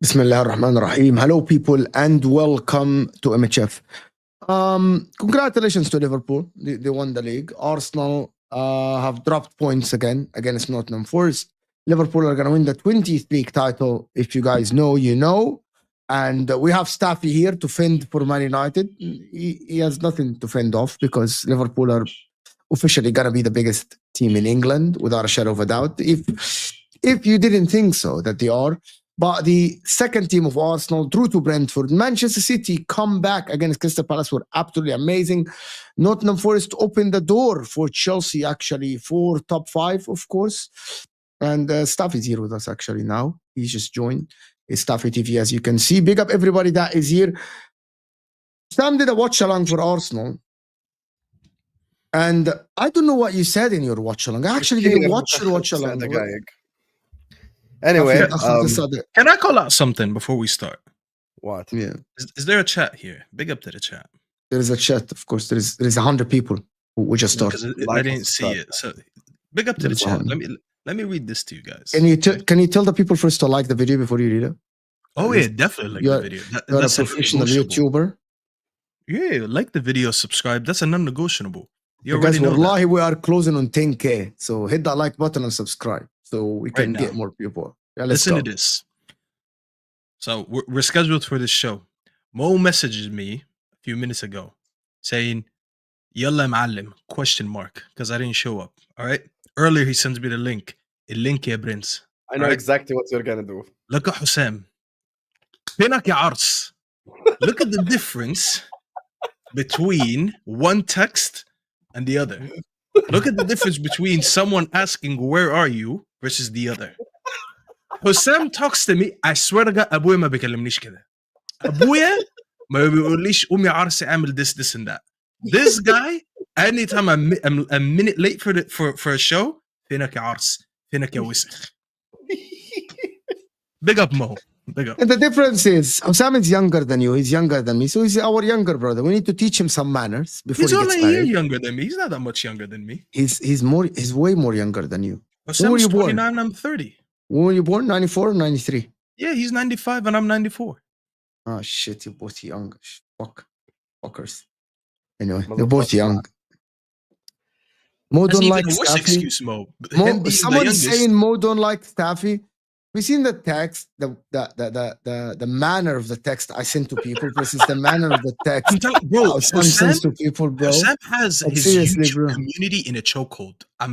Bismillah ar-Rahman ar-Rahim. Hello, people, and welcome to MHF. Congratulations to Liverpool. They won the league. Arsenal have dropped points again against Nottingham Forest. Liverpool are going to win the 20th league title. If you guys know, you know. And we have Staffy here to fend for Man United. He has nothing to fend off because Liverpool are officially going to be the biggest team in England without a shadow of a doubt. If you didn't think so, that they are. But the second team of Arsenal drew to Brentford. Manchester City come back against Crystal Palace were absolutely amazing. Nottingham Forest opened the door for Chelsea, actually, for top 5, of course. And Staffy is here with us, actually, now. He's just joined. It's Staffy TV, as you can see. Big up everybody that is here. Sam did a watch-along for Arsenal. And I don't know what you said in your watch-along. I actually didn't watch your watch-along. Anyway, can I call out something before we start? What? Yeah. Is there a chat here? Big up to the chat. There is a chat, of course. There is 100 people who just started. I didn't see it. So big up to the chat. Let me read this to you guys. Can you tell the people first to like the video before you read it? Oh yeah, definitely like the video. You're a professional YouTuber. Yeah, like the video, subscribe. That's a non-negotiable. Because wallahi, we are closing on 10K. So hit that like button and subscribe so we can get more people. Yeah, listen to this. So we're scheduled for this show. Mo messaged me a few minutes ago saying, Yalla ma'allim, ? Because I didn't show up. All right. Earlier, he sends me the link. Link ya Prince. I know exactly what you're going to do. Look at Husam. Pinak ya Ars. Look at the difference between one text and the other. Look at the difference between someone asking, where are you, versus the other. Husam talks to me. I swear to God, أبويا ما بيكلمنيش كده. أبويا ما بيقوليش قوم يا عرسي اعمل this and that. This guy, anytime I'm a minute late for a show, فينك يا عرس, فينك يا وسخ. Big up Mo. Big up. And the difference is, Husam is younger than you. He's younger than me. So he's our younger brother. We need to teach him some manners before he gets married. He's only a year younger than me. He's not that much younger than me. He's way more younger than you. Husam is 29, I'm 30. When were you born? 94 or 93? Yeah, he's 95 and I'm 94. Oh, shit. You're both young. Fuckers. Anyway, they're both young. Mo don't like Staffy. Excuse, Mo. Someone's saying Mo don't like Staffy. We seen the text, the manner of the text I sent to people versus the manner of the text Sam sends to people, bro. Sam has his YouTube community in a chokehold. I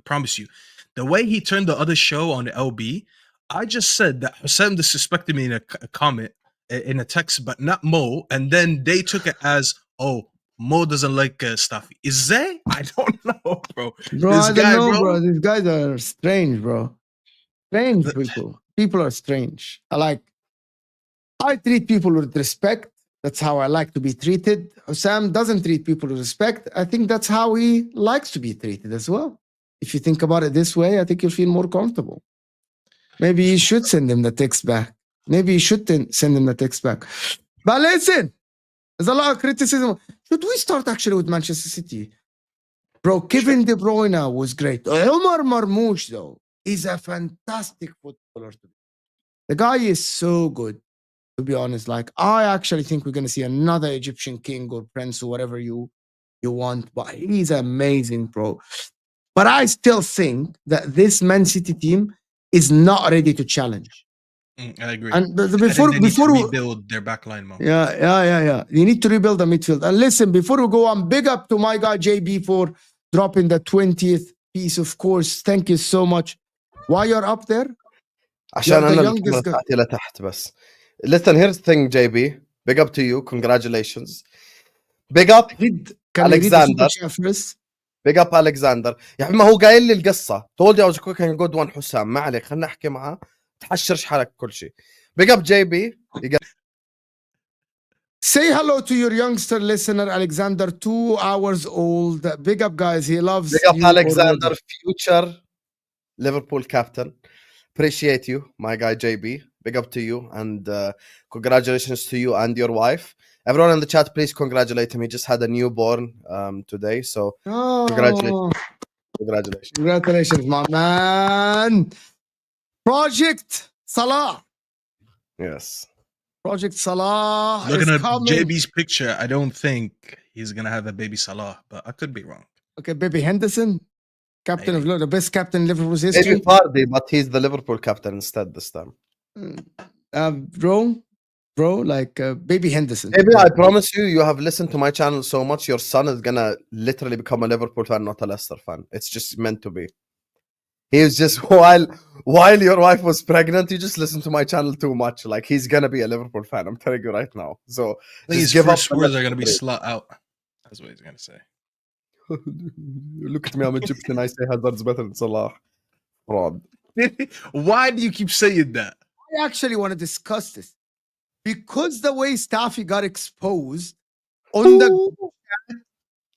promise you. The way he turned the other show on LB, I just said that Husam disrespected me in a comment, in a text, but not Mo. And then they took it as, oh, Mo doesn't like Staffy. Is they? I don't know, bro. Bro, I don't know, bro. These guys are strange, bro. Strange people. People are strange. I treat people with respect. That's how I like to be treated. Husam doesn't treat people with respect. I think that's how he likes to be treated as well. If you think about it this way, I think you'll feel more comfortable. Maybe you should send him the text back. But listen, there's a lot of criticism. Should we start actually with Manchester City? Bro, Kevin De Bruyne was great. Omar Marmoush, though, is a fantastic footballer. The guy is so good, to be honest. I actually think we're going to see another Egyptian king or prince or whatever you want. But he's amazing, bro. But I still think that this Man City team is not ready to challenge. I agree. And before we rebuild their backline, Mo. Yeah. You need to rebuild the midfield. And listen, before we go on, big up to my guy JB for dropping the 20th piece, of course. Thank you so much. Why you're up there? عشان أنا الكاميرا تحتي لتحت بس. Listen, here's the thing, JB. Big up to you. Congratulations. Big up Alexander. Big up Alexander. يا ما هو قايل لي القصة. Told you I was quick and good one حسام. ما عليك خلنا نحكي معاه. تحشرش حالك كل شيء. Big up JB. Say hello to your youngster listener Alexander, 2 hours old. Big up, guys. He loves you. Big up Alexander, future Liverpool captain. Appreciate you, my guy JB. Big up to you and congratulations to you and your wife. Everyone in the chat, please congratulate him. He just had a newborn today, so congratulations. Congratulations, my man. Project Salah. Yes. Project Salah Looking is at coming. JB's picture, I don't think he's gonna have a baby Salah, but I could be wrong. Okay, baby Henderson, captain Maybe. of the best captain in Liverpool's history. Maybe Vardy, but he's the Liverpool captain instead this time. Bro, like baby Henderson. Maybe I promise you have listened to my channel so much, your son is gonna literally become a Liverpool fan, not a Leicester fan. It's just meant to be. He was just while your wife was pregnant, you just listened to my channel too much. Like he's gonna be a Liverpool fan. I'm telling you right now. So I think his first words are gonna be slut out. That's what he's gonna say. Look at me, I'm Egyptian. I say Hazard's better than Salah. Fraud. Why do you keep saying that? I actually want to discuss this because the way Staffy got exposed on the.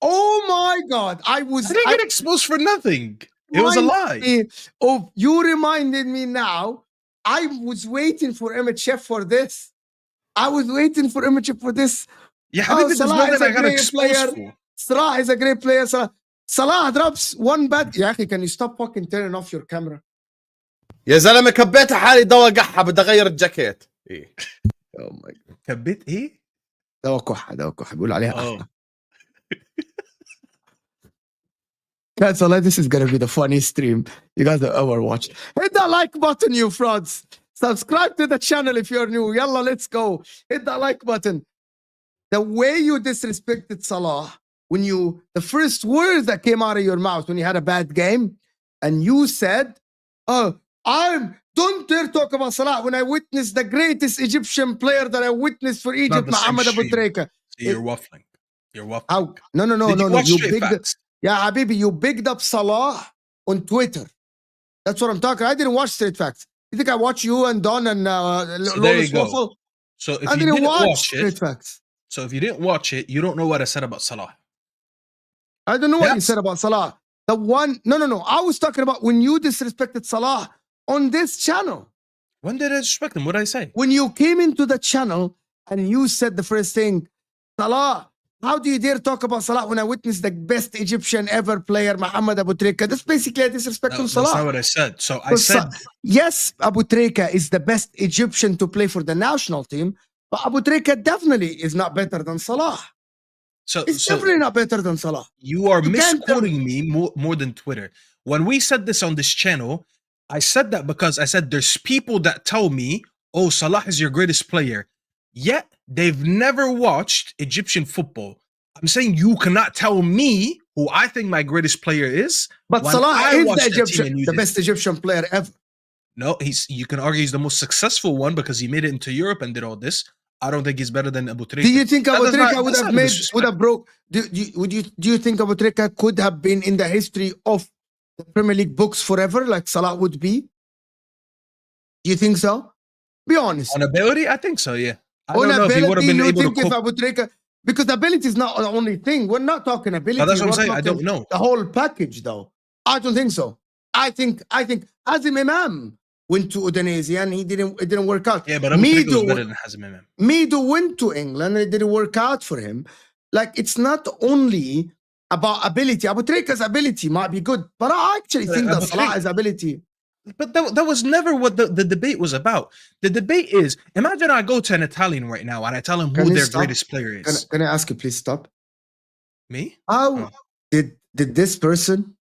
Oh my God! I didn't get exposed for nothing. It was a lie. Oh, you reminded me now. I was waiting for MHF for this. I was waiting for MHF for this. Yeah, Salah is a great player. Salah is a great player. Salah drops one bad. يا أخي, can you stop fucking turning off your camera? يا زلمة كبيت حالي دواء قحة بدي أغير الجاكيت. إيه. Oh my God. كبيت إيه؟ دواء كحة بيقول عليها أحلى. Salah, this is gonna be the funniest stream you guys have ever watched. Hit that like button, you frauds. Subscribe to the channel if you're new. Yalla, let's go. Hit that like button. The way you disrespected Salah when the first words that came out of your mouth when you had a bad game, and you said, don't dare talk about Salah when I witnessed the greatest Egyptian player that I witnessed for Egypt, Mohamed Abu Trika. You're waffling. You're waffling. How? No. Yeah, Habibi, you bigged up Salah on Twitter. That's what I'm talking. I didn't watch Straight Facts. You think I watch you and Don and Lawless Waffle? So if you didn't watch Straight Facts. So if you didn't watch it, you don't know what I said about Salah. I don't know what you said about Salah. The one, no. I was talking about when you disrespected Salah on this channel. When did I disrespect him? What did I say? When you came into the channel and you said the first thing, Salah, how do you dare talk about Salah when I witnessed the best Egyptian ever player, Mohamed Abu Trika? That's basically a disrespect to Salah. That's not what I said. So I said... yes, Abu Trika is the best Egyptian to play for the national team, but Abu Trika definitely is not better than Salah. It's definitely not better than Salah. You are misquoting me more than Twitter. When we said this on this channel, I said that because I said there's people that tell me, oh, Salah is your greatest player. Yet they've never watched Egyptian football. I'm saying you cannot tell me who I think my greatest player is. But Salah is the best Egyptian player ever. No, you can argue he's the most successful one because he made it into Europe and did all this. I don't think he's better than Abu Trika. Do you think Abu Trika do you think Abu Trika could have been in the history of the Premier League books forever, like Salah would be? Do you think so? Be honest. On ability, I think so, yeah. I don't know if he would have been able to cook. Abu Trika, because ability is not the only thing. We're not talking ability. That's what I'm saying. I don't know. The whole package, though. I don't think so. I think Husam Imam went to Udinese and it didn't work out. Yeah, but Abu Trika was better than Husam Imam. Mido went to England and it didn't work out for him. Like, it's not only about ability. Abu Trika's ability might be good, but I actually think that Salah's ability. But that was never what the debate was about. The debate is, imagine I go to an Italian right now and I tell him who their greatest player is. Can I ask you, please stop? Me? How did this person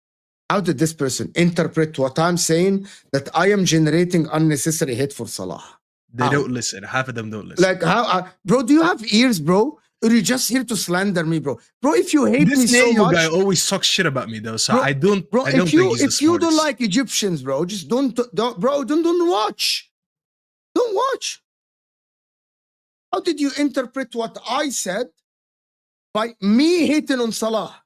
interpret what I'm saying, that I am generating unnecessary hate for Salah? They don't listen. Half of them don't listen. Like, how, bro, do you have ears, bro? Or are you just here to slander me, bro? Bro, if you hate me so much... This guy always talks shit about me, though, so bro, I don't bro, think if you don't like Egyptians, bro, just don't watch. Don't watch. How did you interpret what I said by me hating on Salah?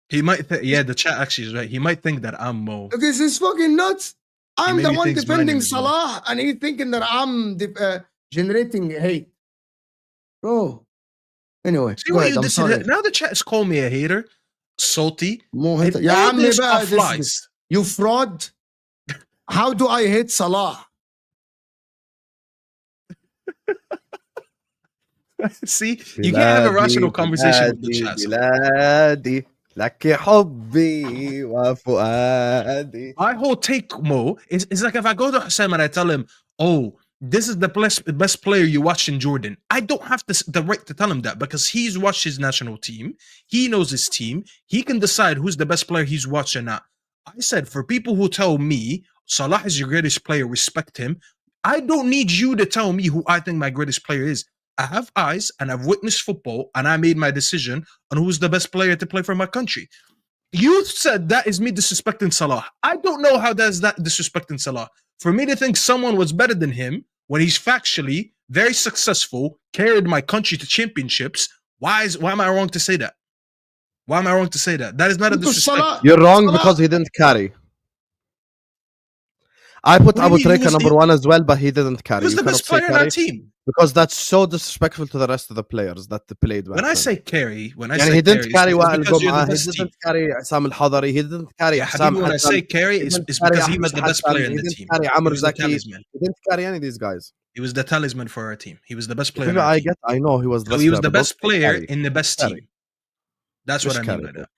He might the chat actually is right. He might think that I'm Mo. Because it's fucking nuts. I'm the one defending Salah, and he's thinking that I'm generating hate. Bro. Anyway, see what you did. Now the chat is calling me a hater, salty. You fraud. How do I hate Salah? See, you can't have a rational conversation with the chat. My whole take, Mo, is like if I go to Husam and I tell him, oh, this is the best player you watch in Jordan. I don't have the right to tell him that because he's watched his national team. He knows his team. He can decide who's the best player he's watched or not. I said, for people who tell me Salah is your greatest player, respect him. I don't need you to tell me who I think my greatest player is. I have eyes and I've witnessed football and I made my decision on who's the best player to play for my country. You said that is me disrespecting Salah. I don't know how that is that disrespecting Salah. For me to think someone was better than him when he's factually very successful, carried my country to championships, why am I wrong to say that? Why am I wrong to say that? That is not a disrespect. You're wrong because he didn't carry. I put Abu Trika number 1 as well, but he didn't carry. Who's the best player in our team? Because that's so disrespectful to the rest of the players that played. When I say carry, he didn't carry Wa'al Gum'a, he didn't carry Sam Al-Hadari, he didn't carry Husam Channel. When I say carry, it's because he was the best player in the team. He didn't carry Amr Zaki. He didn't carry any of these guys. He was the talisman for our team. He was the best player. I know he was the best player. He was the best player in the best team. That's what I mean by that.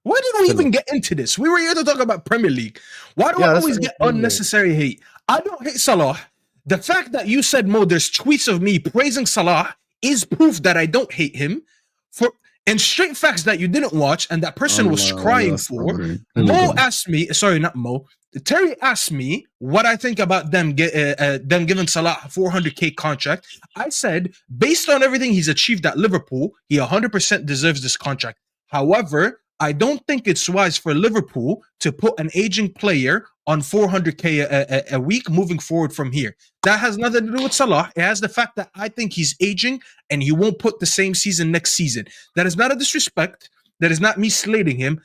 Why did we even get into this? We were here to talk about Premier League. Why do I always get unnecessary hate? I don't hate Salah. The fact that you said, Mo, there's tweets of me praising Salah is proof that I don't hate him. And straight facts that you didn't watch and that person was crying for. Mo asked me, sorry, not Mo. Terry asked me what I think about them giving Salah a 400k contract. I said, based on everything he's achieved at Liverpool, he 100% deserves this contract. However, I don't think it's wise for Liverpool to put an aging player on 400k a week moving forward from here. That has nothing to do with Salah. It has the fact that I think he's aging and he won't put the same season next season. That is not a disrespect. That is not me slating him.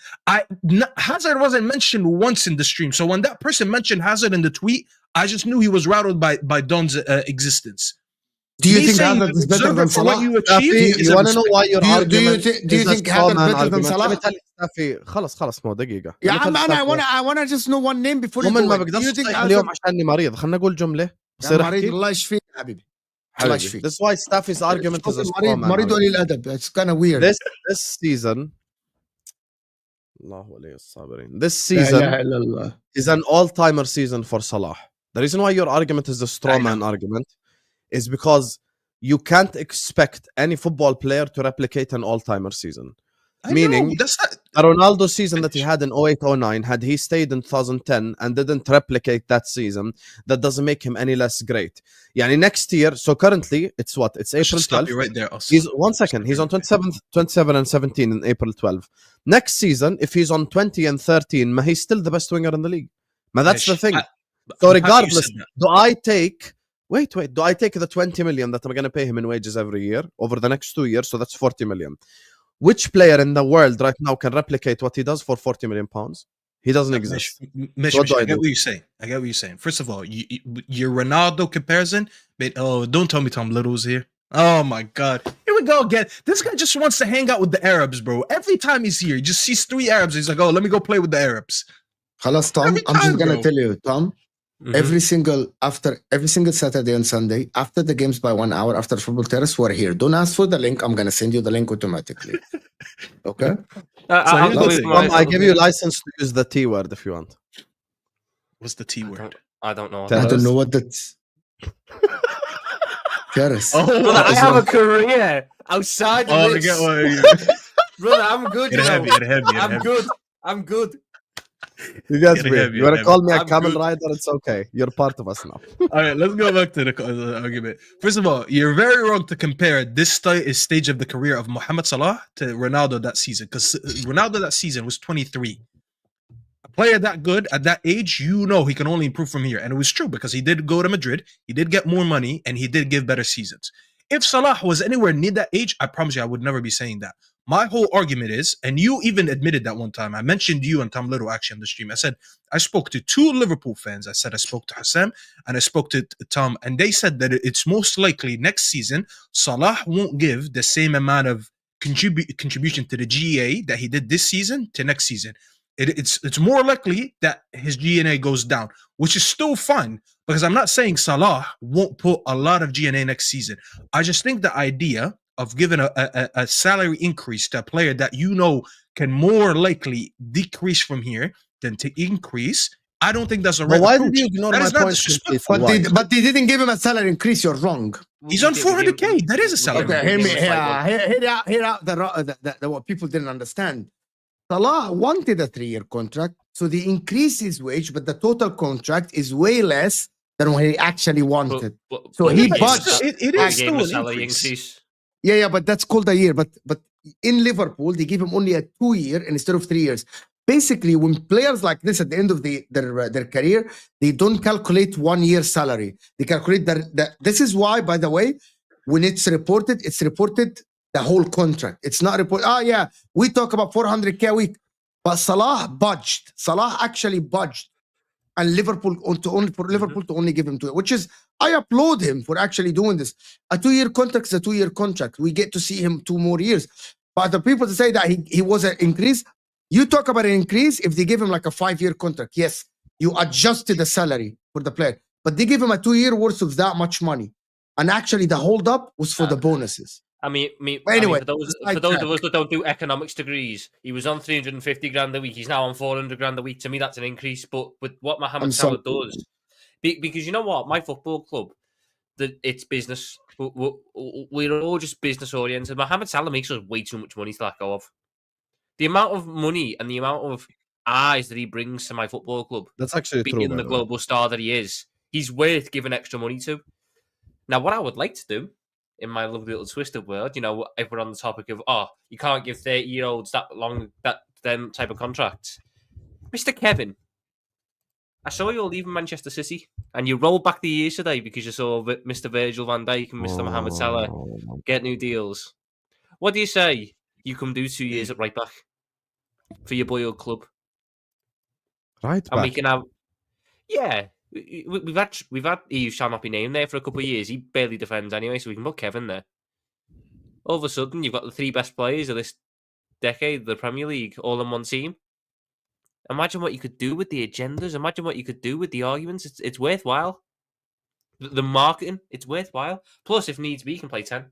Hazard wasn't mentioned once in the stream. So when that person mentioned Hazard in the tweet, I just knew he was rattled by Don's existence. Do you think Hazard is better than Salah? You want to know why your argument do you think Hazard better than Salah? Let me tell you, Staffy, خلص مو دقيقة. يا عم I wanna just know one name before you go. ما بقدرش أصيح اليوم عشاني مريض. خلنا نقول جملة. يا مريض الله يشفيك حبيبي. الله يشفيك. That's why Staffy's argument is a مريض قليل الأدب. It's kind of weird. This season, الله ولي الصابرين. This season is an all-timer season for Salah. The reason why your argument is a straw man argument is because you can't expect any football player to replicate an all-timer season. Meaning, a Ronaldo season that he had in 08-09, had he stayed in 2010 and didn't replicate that season, that doesn't make him any less great. Yani next year, so currently, it's what? It's April 12th. Right there, he's on 27 and 17 in April 12. Next season, if he's on 20 and 13, he's still the best winger in the league. That's the thing. So regardless, do I take the 20 million that I'm going to pay him in wages every year over the next 2 years? So that's 40 million. Which player in the world right now can replicate what he does for 40 million pounds? He doesn't exist. I get what you're saying. First of all, your Ronaldo comparison, but don't tell me Tom Little's here. Oh my God. Here we go again. This guy just wants to hang out with the Arabs, bro. Every time he's here, he just sees 3 Arabs. He's like, oh, let me go play with the Arabs. خلاص Tom, I'm just going to tell you, Tom. Mm-hmm. Every single Saturday and Sunday, after the games by 1 hour, after Football Terrace, we're here. Don't ask for the link. I'm going to send you the link automatically. Okay? I give you license to use the T word if you want. What's the T word? I don't know. I don't know what that's. Terrace. Brother, I have a career outside of this. Brother, I'm good. I'm good. You guys, you want to call me a camel rider? It's okay. You're part of us now. All right, let's go back to the argument. First of all, you're very wrong to compare this stage of the career of Mohamed Salah to Ronaldo that season, because Ronaldo that season was 23. A player that good at that age, he can only improve from here. And it was true because he did go to Madrid, he did get more money, and he did give better seasons. If Salah was anywhere near that age, I promise you I would never be saying that. My whole argument is, and you even admitted that one time, I mentioned you and Tom Little actually on the stream. I said, I spoke to 2 Liverpool fans. I said, I spoke to Husam and I spoke to Tom, and they said that it's most likely next season, Salah won't give the same amount of contribution to the GA that he did this season to next season. It's more likely that his GNA goes down, which is still fine, because I'm not saying Salah won't put a lot of GNA next season. I just think the idea of giving a salary increase to a player that can more likely decrease from here than to increase I don't think that's a right. Why did you ignore my point completely? But they didn't give him a salary increase. You're wrong. He's on 400k. That is a salary. Okay, hear out the what people didn't understand. Salah wanted a 3-year contract, so they increased his wage, but the total contract is way less than what he actually wanted. So he budged. It is still an increase. Yeah, but that's called a year. But in Liverpool, they give him only a 2-year instead of 3 years. Basically, when players like this at the end of their career, they don't calculate 1 year salary. They calculate this is why, by the way, when it's reported the whole contract. It's not reported. We talk about 400k a week, but Salah budged. Salah actually budged, and Liverpool to only give him 2, which is I applaud him for actually doing this. A 2-year contract is a 2-year contract. We get to see him 2 more years. But the people to say that he was an increase. You talk about an increase if they give him like a 5-year contract. Yes, you adjusted the salary for the player, but they give him a 2-year worth of that much money. And actually, the hold up was for the bonuses. I mean, for those of us that don't do economics degrees, he was on 350 grand a week. He's now on 400 grand a week. To me, that's an increase. But with what Mohamed Salah does, because you know what, my football club, it's business. We're all just business oriented. Mohamed Salah makes us way too much money to let go of. The amount of money and the amount of eyes that he brings to my football club, that's actually true. Being the global star that he is, he's worth giving extra money to. Now, what I would like to do in my lovely little twisted world, if we're on the topic of, you can't give 30-year-olds them type of contracts. Mr. Kevin, I saw you all leaving Manchester City, and you rolled back the years today because you saw Mr. Virgil van Dijk and Mr. Mohamed Salah get new deals. What do you say you come do 2 years at right back for your boyhood club? Right back. And we can have, we've had he shall not be named there for a couple of years. He barely defends anyway, so we can put Kevin there. All of a sudden, you've got the 3 best players of this decade, the Premier League, all in one team. Imagine what you could do with the agendas. Imagine what you could do with the arguments. It's worthwhile. The marketing, it's worthwhile. Plus, if needs be, you can play 10.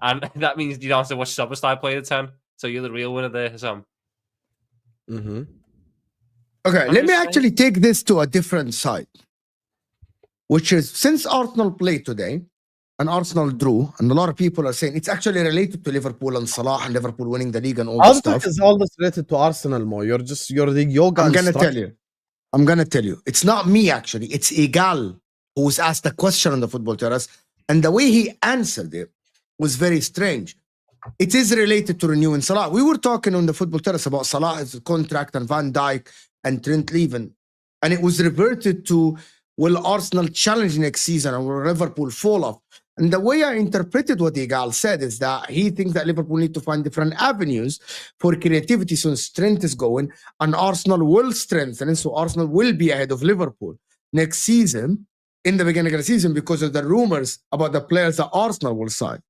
And that means you don't have to watch Superstar play the 10. So you're the real winner there, Husam. Okay, let me actually take this to a different side. Which is, since Arsenal played today, and Arsenal drew, and a lot of people are saying it's actually related to Liverpool and Salah and Liverpool winning the league and all that stuff. Is all this related to Arsenal, Mo? You're the yoga. I'm gonna tell you. It's not me actually. It's Igal who was asked a question on the Football Terrace, and the way he answered it was very strange. It is related to renewing Salah. We were talking on the Football Terrace about Salah's contract and Van Dijk and Trent leaving, and it was reverted to, will Arsenal challenge next season or will Liverpool fall off? And the way I interpreted what Igal said is that he thinks that Liverpool need to find different avenues for creativity so strength is going, and Arsenal will strengthen, and so Arsenal will be ahead of Liverpool next season, in the beginning of the season, because of the rumors about the players that Arsenal will sign.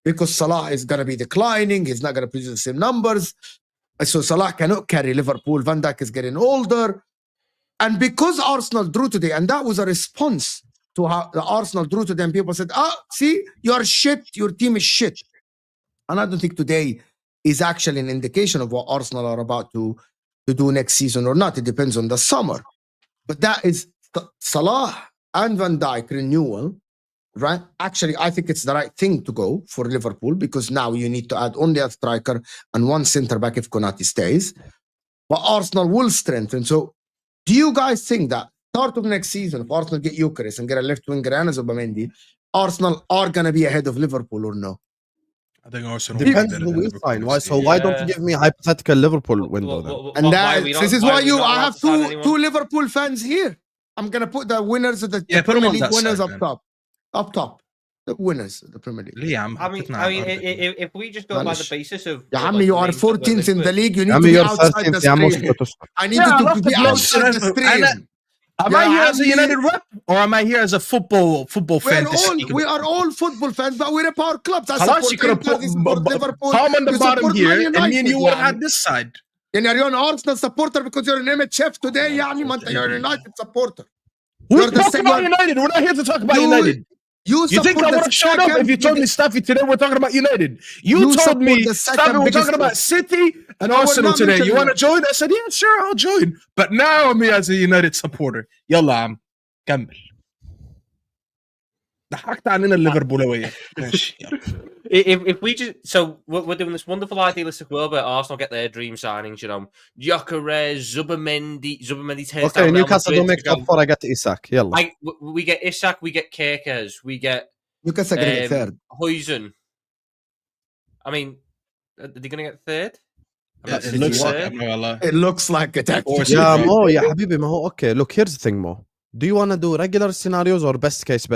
Because Salah is going to be declining, he's not going to produce the same numbers. So Salah cannot carry Liverpool. Van Dijk is getting older. And because Arsenal drew today, and that was a response to how the Arsenal drew today, and people said, see, you're shit, your team is shit. And I don't think today is actually an indication of what Arsenal are about to do next season or not. It depends on the summer. But that is Salah and Van Dijk renewal, right? Actually, I think it's the right thing to go for Liverpool, because now you need to add only a striker and 1 centre-back if Konate stays. But Arsenal will strengthen. So do you guys think that start of next season, if Arsenal get Eucharist and get a left winger and a Zubimendi, Arsenal are going to be ahead of Liverpool or no? I think Arsenal depends who we sign. Why don't you give me a hypothetical Liverpool window then? And this is why I have two Liverpool fans here. I'm going to put the winners of the Premier League winners up top. Up top. The winners of the Premier League. Liam, I mean, if we just go by the basis of... you are 14th in the league. You need to be outside the stream. I need you to be outside the stream. Am I here as a United rep, or am I here as a football fan? We are all football fans, but we're a power club. Come on the bottom here, and me and you will have this side. And you're an Arsenal supporter because you're an MHF today. You're a United supporter. We're talking about United. We're not here to talk about United. You think I would have shown up if you told me, Staffy, today we're talking about United? You told me, Staffy, we're talking about City and Arsenal today. You want to join? I said, yeah, sure, I'll join. But now me as a United supporter. يلا عم كمل. ضحكت علينا الليفربولوية. If we just we're doing this wonderful idealistic world where Arsenal get their dream signings, you know, Gyökeres, Zubimendi turns down. Okay, Newcastle don't make top 4. I get Isak. Yalla. We get Isak, we get Kerkers, we get Newcastle gonna get third. Husam. I mean, are they gonna get third? It looks like it. Yeah, Mo, yeah, حبيبي, ما هو okay. Look, here's the thing, Mo. Do you want to do regular scenarios or best case?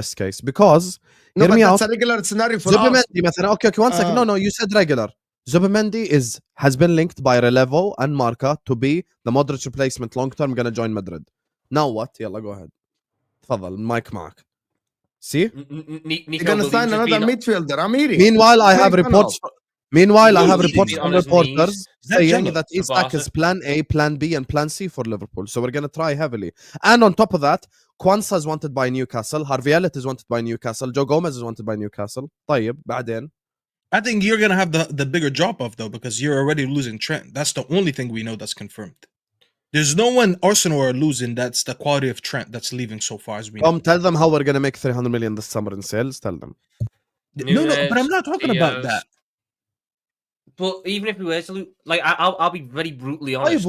Because no, but that's a regular scenario for Zubimendi مثلا. Okay, 1 second. No, you said regular. Zubimendi has been linked by Relevo and Marca to be the Modric replacement long term. Gonna join Madrid. Now what? Yalla, go ahead. تفضل المايك معك. See? You're gonna sign another midfielder. Amiri. Meanwhile, I have reports from reporters saying that Isak is plan A, plan B, and plan C for Liverpool. So we're going to try heavily. And on top of that, Kwanzaa is wanted by Newcastle. Harvey Elliott is wanted by Newcastle. Joe Gomez is wanted by Newcastle. طيب, بعدين. I think you're going to have the bigger drop-off, though, because you're already losing Trent. That's the only thing we know that's confirmed. There's no one Arsenal are losing that's the quality of Trent that's leaving so far as we know. Tell them how we're going to make 300 million this summer in sales. Tell them. No, but I'm not talking about that. But even if we were to lose, like I'll be very brutally honest.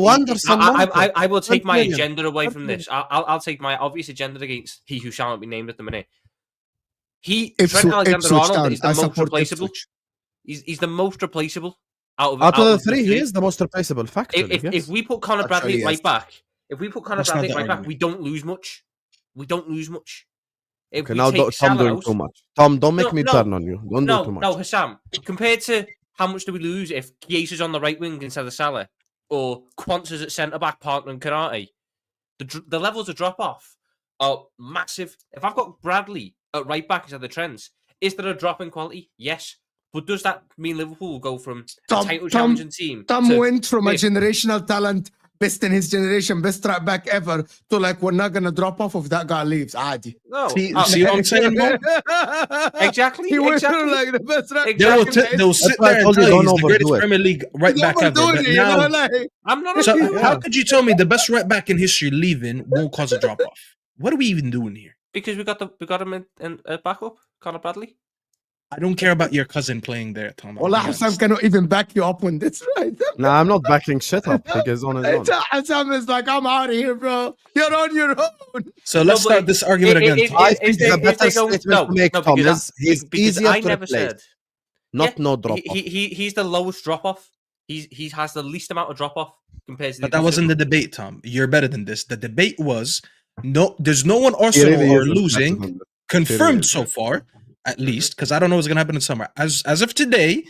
I will take my agenda away from this. I'll take my obvious agenda against he who shall not be named at the minute. Trent Alexander-Arnold is the most replaceable. He's the most replaceable out of the three. He is the most replaceable factor. If we put Conor Bradley right back, we don't lose much. We don't lose much. Okay, now Tom doing too much. Tom, don't make me turn on you. Don't do too much. No, Husam. Compared to how much do we lose if Chiesa is on the right wing instead of Salah, or Kwanzaa's at centre back partnering Karate? The levels of drop off are massive. If I've got Bradley at right back instead of Trent, is there a drop in quality? Yes. But does that mean Liverpool will go from a title challenging team? Tom went from a generational talent, best in his generation, best right back ever, to like, we're not going to drop off if that guy leaves. Adi. No. See what I'm saying, Mo? Exactly. He went through like the best right back. They'll sit there and tell you he's the greatest Premier League right back ever. But now, I'm not so how could you tell me the best right back in history leaving won't cause a drop off? What are we even doing here? Because we got him in backup, Conor Bradley. I don't care about your cousin playing there, Tom. Well, Husam cannot even back you up when that's right. Nah, I'm not backing shit up. He goes on his own. Husam is like, I'm out of here, bro. You're on your own. So let's start this argument again. I think the better statement to make, Tom, is he's easier to replace. No drop off. He's the lowest drop off. He has the least amount of drop off compared to. But that wasn't the debate, Tom. You're better than this. The debate was there's no one Arsenal are losing confirmed so far. At least, because I don't know what's gonna happen in summer. As of today,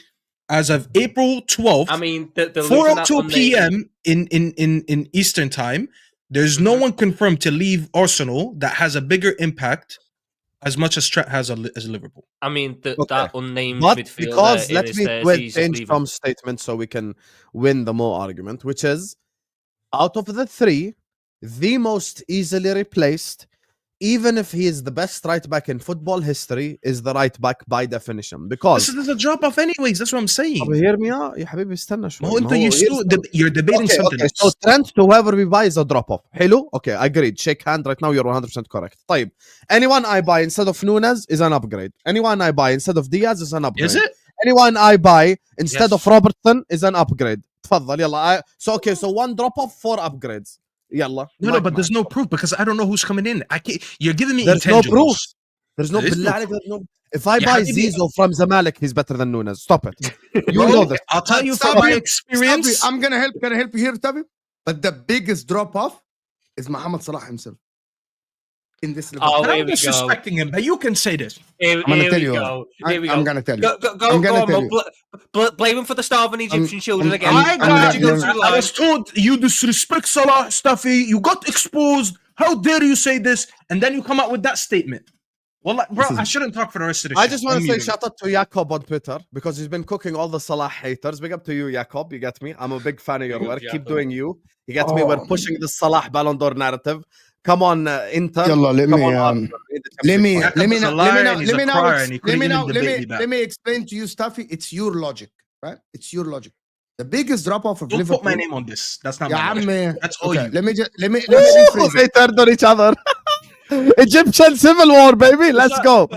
as of April 12th, I mean, 4:02 p.m. in Eastern time, there's no one confirmed to leave Arsenal that has a bigger impact as much as Trent has as Liverpool. I mean, that unnamed but midfielder. Because let me change Tom's statement so we can win the Mo argument, which is out of the three, the most easily replaced. Even if he is the best right back in football history, is the right back by definition. Because this is a drop off anyways. That's what I'm saying. Hear me out. يا حبيبي استنى شوي. You're debating something. Okay, so Trent to whoever we buy is a drop off. Hello? Okay, agreed. Shake hand right now. You're 100% correct. طيب. Anyone I buy instead of Nunes is an upgrade. Anyone I buy instead of Diaz is an upgrade. Is it? Anyone I buy instead of Robertson is an upgrade. تفضل يلا. So one drop off, 4 upgrades. Yalla. No, but there's no proof because I don't know who's coming in. I can't. You're giving me there's no proof. There's no. If I buy Zizou from Zamalek, he's better than Nunes. Stop it. You know this. I'll tell you from my experience. I'm gonna help you here, Tabi. But the biggest drop off is Mohamed Salah himself. In this level. I'm disrespecting him, but you can say this. I'm gonna tell you. I'm gonna tell you. Go blame him for the starving Egyptian children again. I was told you disrespect Salah, Staffy. You got exposed. How dare you say this? And then you come out with that statement. Well, bro, I shouldn't talk for the rest of the show. I just want to say shout out to Jakob on Twitter because he's been cooking all the Salah haters. Big up to you, Jakob. You get me? I'm a big fan of your work. Keep doing you. You get me? We're pushing the Salah Ballon d'Or narrative. Come on, Inter. Yalla, let me explain to you, Staffy. It's your logic, right? It's your logic. The biggest drop off of Don't Liverpool. put my name on this. That's not my logic. That's all okay, you. Let me rephrase They turned on each other. Egyptian civil war, baby. Let's go.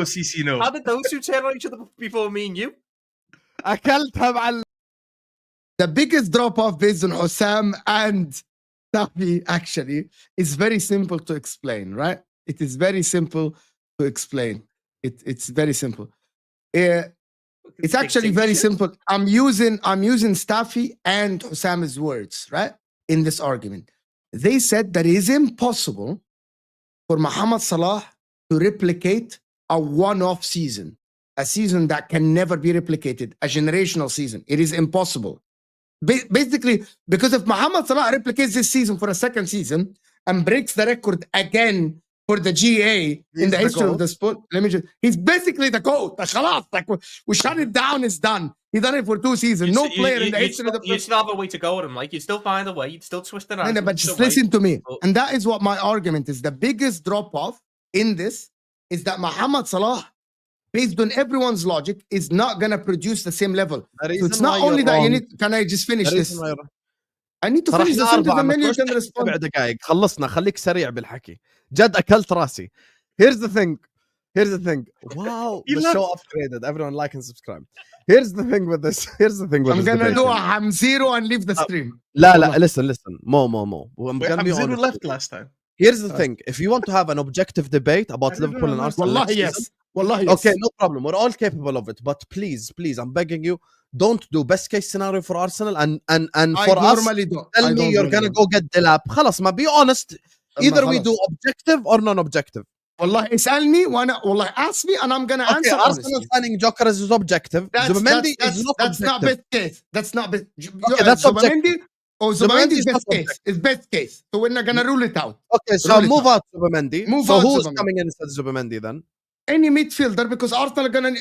CC no. How did those two turn on each other before me and you? The biggest drop off based on Husam and Staffy actually is very simple to explain, right? It is very simple to explain. It's very simple. It's actually very simple. I'm using Staffy and Husam's words, right? In this argument. They said that it is impossible for Mohamed Salah to replicate a one-off season, a season that can never be replicated, a generational season. It is impossible. Basically, because if Mohamed Salah replicates this season for a second season and breaks the record again for the GA in the history of the sport, he's basically the GOAT. Like we shut it down, it's done. He's done it for 2 seasons. No player in the history of the You still have a way to go with him. Like, you still find a way. You'd still twist it around. No, but just listen to me. And that is what my argument is. The biggest drop-off in this is that Mohamed Salah, based on everyone's logic, is not going to produce the same level. So it's not only that you need... Can I just finish this? I need to finish the sentence and then you can respond. 7 دقائق خلصنا. خليك سريع بالحكي. جد أكلت راسي. Here's the thing. Wow, the show upgraded. Everyone like and subscribe. Here's the thing with this. I'm gonna do a ham zero and leave the stream. لا, listen. Mo. I'm gonna be zero left last time. Here's the thing. If you want to have an objective debate about Liverpool and Arsenal, Wallahi, yes. Okay, no problem. We're all capable of it. But please, I'm begging you, don't do best case scenario for Arsenal and for us. Tell me you're gonna go get Delap. خلاص, ma, be honest. Either we do objective or non-objective. والله اسألني وانا والله ask me and I'm gonna answer. Arsenal signing Jokeres is objective. Zubimendi is not that's objective. not best case. That's not best. Okay, that's objective. Zubimendi is best case. It's best case. So we're not gonna rule it out. Okay, so move out Zubimendi. So who's coming in instead of Zubimendi then? Any midfielder, because Arsenal are gonna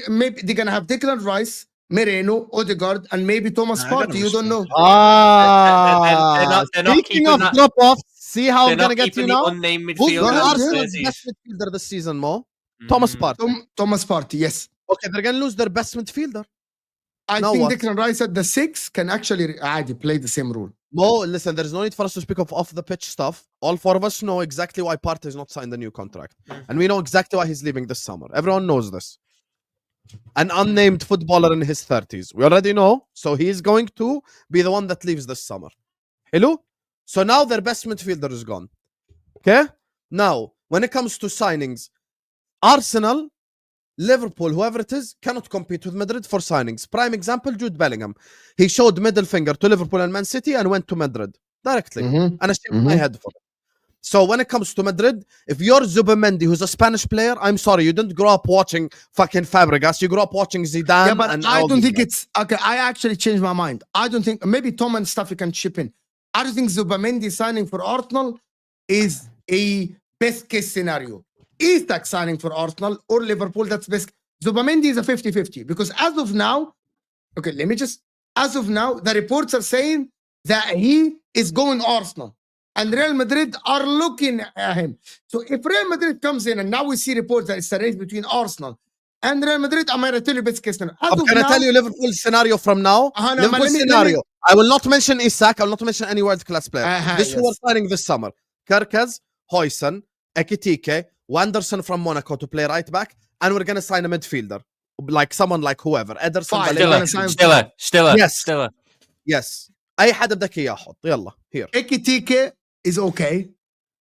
they're gonna have Declan Rice, Moreno, Odegaard, and maybe Thomas Partey. You don't know. Speaking of drop-off, see how I'm gonna get you now. Who's Arsenal's best midfielder this season, Mo? Thomas Partey. Thomas Partey, yes. Okay, they're gonna lose their best midfielder. I think Declan Rice at the 6 can actually play the same role. Mo, listen, there's no need for us to speak of off-the-pitch stuff. All 4 of us know exactly why Partey has not signed a new contract. And we know exactly why he's leaving this summer. Everyone knows this. An unnamed footballer in his 30s. We already know. So he's going to be the one that leaves this summer. Hello? So now their best midfielder is gone. Okay? Now, when it comes to signings, Arsenal, Liverpool, whoever it is, cannot compete with Madrid for signings. Prime example, Jude Bellingham. He showed middle finger to Liverpool and Man City and went to Madrid directly. And I shaved my head for it. So when it comes to Madrid, if you're Zubimendi, who's a Spanish player, I'm sorry, you didn't grow up watching fucking Fabregas. You grew up watching Zidane. Yeah, but I don't think it's... Okay, I actually changed my mind. I don't think... Maybe Tom and Staffy can chip in. I don't think Zubimendi signing for Arsenal is a best case scenario. Isak signing for Arsenal or Liverpool, that's best. Zubimendi is a 50-50 because as of now, okay, let me just, as of now, the reports are saying that he is going Arsenal and Real Madrid are looking at him. So if Real Madrid comes in and now we see reports that it's a race between Arsenal and Real Madrid, I'm going to tell you best case scenario. I'm going to tell you Liverpool's scenario from now. Liverpool scenario. I will not mention Isak. I will not mention any world-class player. This who are signing this summer. Kerkez, Husam, Ekitike, Wanderson from Monaco to play right back, and we're gonna sign a midfielder, like someone like whoever. Ederson, Stiller. Yes. أي حدا بدك إياه حط. يلا here. Ekitike is okay.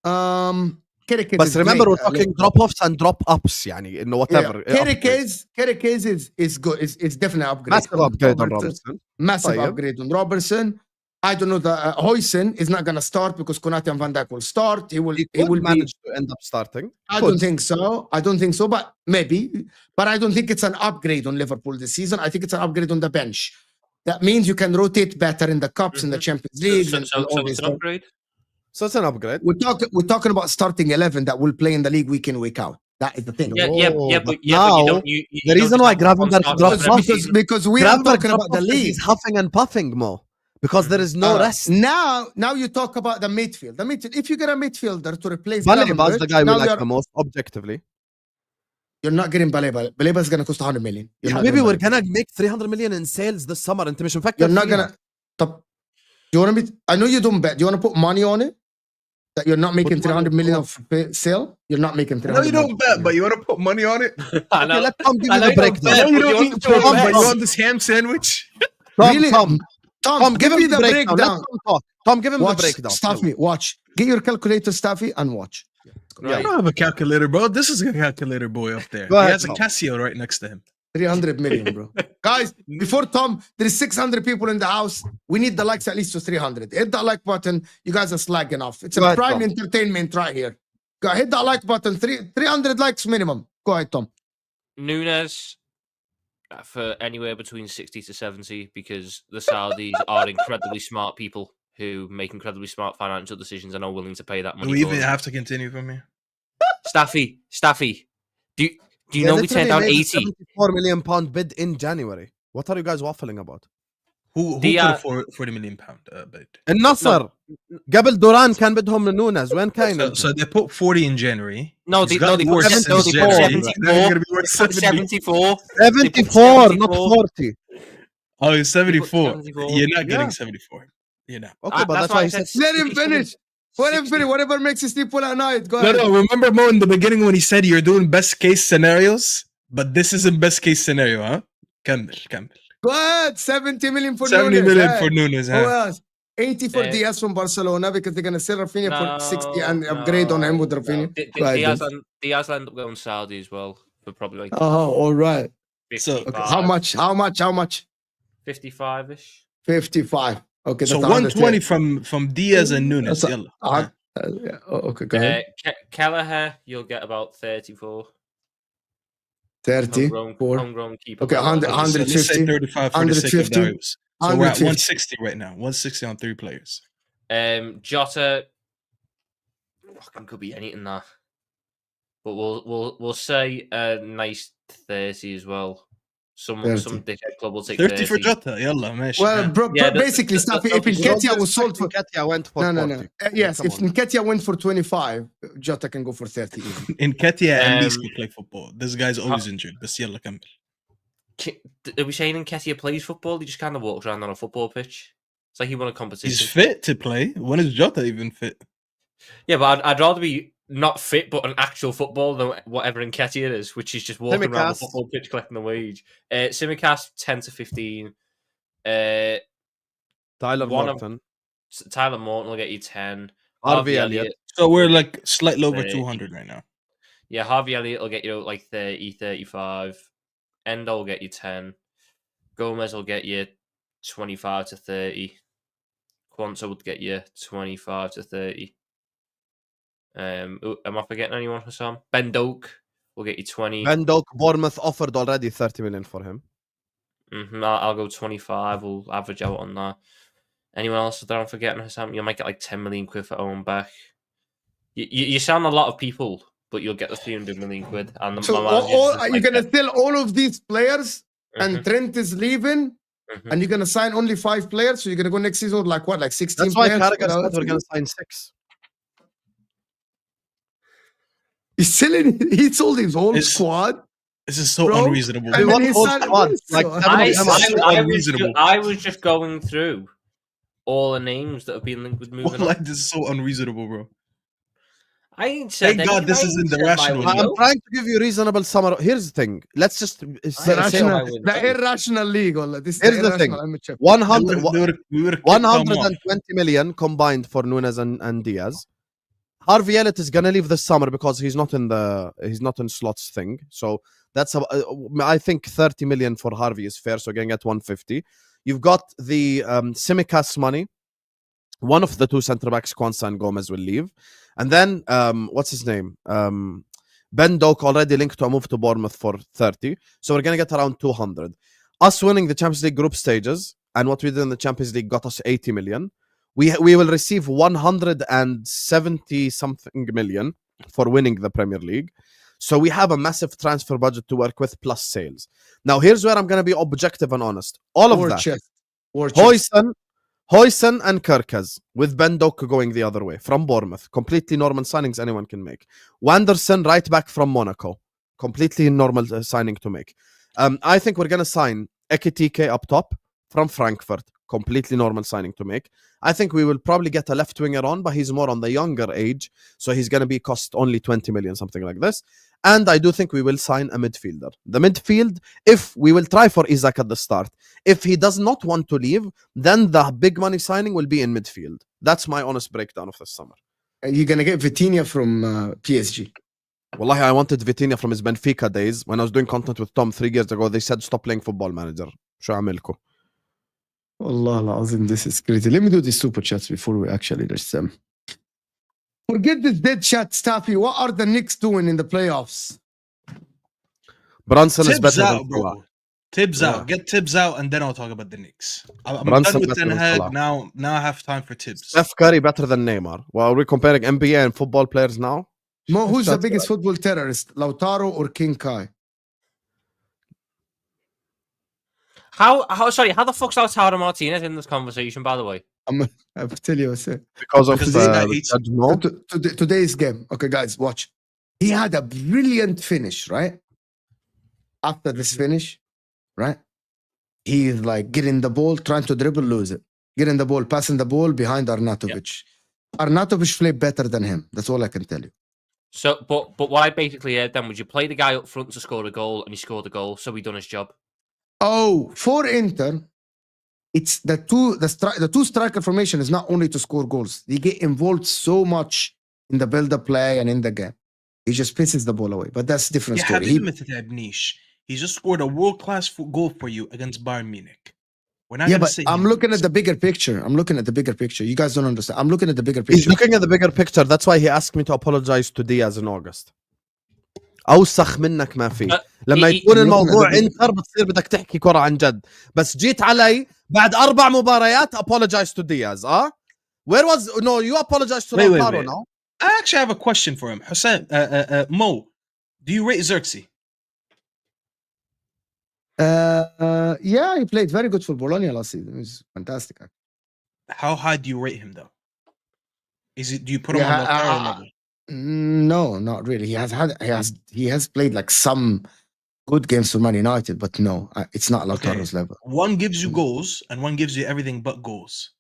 But remember, we're talking drop-offs and drop-ups, يعني إنه whatever. Kerkez is good. It's definitely an upgrade. Massive upgrade on Robertson. Massive upgrade on Robertson. I don't know. The Husam is not going to start because Konate and Van Dijk will start. He will manage to end up starting. I don't think so, but maybe. But I don't think it's an upgrade on Liverpool this season. I think it's an upgrade on the bench. That means you can rotate better in the cups and the Champions League. So it's an upgrade. So it's an upgrade. We're talking about starting 11 that will play in the league week in, week out. That is the thing. But the reason why Gravenberch dropped because we are talking about the league. He's huffing and puffing, Mo. because there is no rest. Now you talk about the midfield. The midfield. If you get a midfielder to replace Baleba is the guy we like the most, objectively. You're not getting Baleba. Baleba is going to cost 100 million. Maybe we're going to make 300 million in sales this summer. انت مش مفكر You're not going to... Do you want to be... I know you don't bet. Do you want to put money on it? That you're not making 300 million of sale? You're not making 300 million. No, you don't bet, but you want to put money on it? I know. Okay, let Tom give you the breakdown. I know you don't eat Tom, but you want this ham sandwich? Really? Tom, give me the breakdown. Tom, give him watch, the breakdown. Staffy, watch. Get your calculator, Staffy, and watch. I don't have a calculator, bro. This is a calculator boy up there. He has a Casio right next to him. 300 million, bro. Guys, before Tom, there is 600 people in the house. We need the likes at least to 300. Hit that like button. You guys are slagging off. It's a prime entertainment right here. Go hit that like button. 300 likes minimum. Go ahead, Tom. Nunes for anywhere between 60 to 70 because the Saudis are incredibly smart people who make incredibly smart financial decisions and are willing to pay that money. Do we even have to continue from here? Staffy, do you know we turned down 80? £74 million bid in January. What are you guys waffling about? Who put a 40 million pound bid? النصر قبل دوران كان بدهم من نونز وين كاين؟ So they put 40 in January. No, they put 74. 74, not 40. Oh, it's 74. You're not getting 74. You're not. Okay, but that's why he said. Let him finish. Let him finish. Whatever makes you sleep well at night. Go ahead. No, remember Mo in the beginning when he said you're doing best case scenarios, but this isn't best case scenario, huh? كمل. Go ahead. 70 million for 70 million for Nunes. Who else? 80 for Diaz from Barcelona because they're going to sell Rafinha for 60 and upgrade on him with Rafinha. Diaz will end up going Saudi as well for probably like. Oh, all right. 55. So how much? 55-ish. 55. Okay. So 120 from Diaz and Nunes. Okay, go ahead. Kelleher, you'll get about 34. 30. Homegrown keeper. Okay, 150. 35 for the sake of Darius. So we're at 160 right now. 160 on 3 players. Jota fucking could be anything that. But we'll say a nice 30 as well. Some dickhead club will take 30 for Jota. Yalla, ماشي. Well, bro, basically, Staffy, if Nketiah was sold for... Nketiah went for 40. Yes, if Nketiah went for 25, Jota can go for 30. Nketiah at least can play football. This guy's always injured. But yalla, كمل. Are we saying Nketiah plays football? He just kind of walks around on a football pitch. It's like he won a competition. He's fit to play. When is Jota even fit? Yeah, but I'd rather be not fit, but an actual football than whatever Nketiah is, which is just walking around the football pitch collecting the wage. Simicast 10 to 15. Tyler Morton will get you 10. Harvey Elliott. So we're like slightly over 200 right now. Yeah, Harvey Elliott will get you like 30, 35. Endo will get you 10. Gomez will get you 25 to 30. Quanta would get you 25 to 30. Am I forgetting anyone, Husam? Ben Doak will get you 20. Ben Doak, Bournemouth offered already 30 million for him. I'll go 25. We'll average out on that. Anyone else that I'm forgetting, Husam? You might get like 10 million quid for Owen Beck. You sound a lot of people, but you'll get the 300 million quid. And so you're going to sell all of these players and Trent is leaving and you're going to sign only 5 players? So you're going to go next season with like 16 That's players? That's why Carragher said we're going to sign 6. He's selling. He sold his whole squad. This is so unreasonable. I was just going through all the names that have been linked with moving. Like this is so unreasonable, bro. I ain't said. Thank God this isn't the rational. I'm trying to give you reasonable summary. Here's the thing. Let's just the irrational league. This here's the thing. 120 million combined for Nunes and Diaz. Harvey Elliott is gonna leave this summer because he's not in slots thing. So that's I think 30 million for Harvey is fair. So getting at 150. You've got the Simicast money. One of the 2 centre backs, Quansah and Gomez, will leave, and then what's his name? Ben Doak already linked to a move to Bournemouth for 30. So we're gonna get around 200. Us winning the Champions League group stages and what we did in the Champions League got us 80 million. We will receive 170 something million for winning the Premier League. So we have a massive transfer budget to work with plus sales. Now here's where I'm going to be objective and honest. All of that. Huijsen and Kerkez, with Ben Doku going the other way from Bournemouth. Completely normal signings anyone can make. Wanderson, right back from Monaco. Completely normal signing to make. I think we're going to sign Ekitike up top from Frankfurt. Completely normal signing to make. I think we will probably get a left winger on, but he's more on the younger age. So he's going to be cost only 20 million, something like this. And I do think we will sign a midfielder. The midfield, if we will try for Isaac at the start. If he does not want to leave, then the big money signing will be in midfield. That's my honest breakdown of this summer. You're going to get Vitinha from PSG. Wallahi, I wanted Vitinha from his Benfica days. When I was doing content with Tom 3 years ago, they said stop playing Football Manager. شو أعملكم? والله العظيم, this is crazy. Let me do these super chats before we actually just forget this dead chat, Staffy. What are the Knicks doing in the playoffs? Brunson is better out, than bro. Salah. Tibbs out. Get Tibbs out, and then I'll talk about the Knicks. I'm done with Ten Hag. Now I have time for Tibbs. Steph Curry better than Neymar. Well, are we comparing NBA and football players now? Mo, who's the biggest football terrorist? Lautaro or King Kai? How the fuck's Lautaro Martinez in this conversation, by the way? I'll tell you what's it. Because of today's game. Okay, guys, watch. He had a brilliant finish, right? After this finish, right? He's like getting the ball, trying to dribble, lose it. Getting the ball, passing the ball behind Arnautovic. Yep. Arnautovic played better than him. That's all I can tell you. So, but what I basically heard then, would you play the guy up front to score a goal, and he scored a goal, so he done his job? Oh, for Inter, it's the two striker formation is not only to score goals. They get involved so much in the build-up play and in the game. He just pisses the ball away. But that's a different story. He just scored a world-class goal for you against Bayern Munich. But I'm looking at the bigger picture. You guys don't understand. I'm looking at the bigger picture. He's looking at the bigger picture. That's why he asked me to apologize to Diaz in August. اوسخ منك ما في لما يكون الموضوع انتر بتصير بدك تحكي كرة عن جد بس جيت علي بعد 4 مباريات apologize to Diaz where was no you apologize to Lautaro now. I actually have a question for him. Husam, Mo, do you rate Xerxes? Yeah, he played very good for Bologna last season. It was fantastic. How high do you rate him though? Do you put him on Lautaro level? No, not really. He has played like some good games for Man United, but no, it's not Lautaro's level. One gives you goals, and one gives you everything but goals.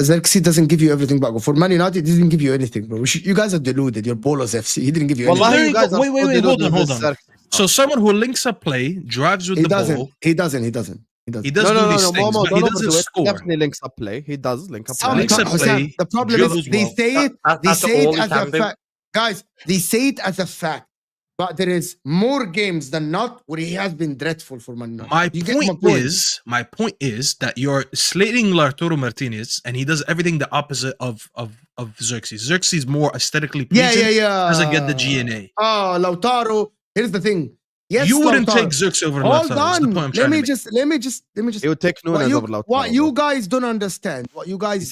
Xerxes doesn't give you everything but goals. For Man United, he didn't give you anything, bro. You guys are deluded. You're Bolos FC. He didn't give you anything. You guys wait, hold on. So someone who links up play, drives with the ball. He doesn't. He does do these things, but he doesn't score. He definitely links up play. He does link up play. The problem is they say it as a fact. Guys, they say it as a fact, but there is more games than not where he has been dreadful for Man United. My point is that you're slating Lautaro Martinez, and he does everything the opposite of Xerxes. Xerxes is more aesthetically pleasing. Doesn't get the GNA. Oh, Lautaro. Here's the thing. Yes, you wouldn't take Xerxes over Lautaro. Hold on. Let me just. He would take Nunes over Lautaro. What you guys don't understand. What you guys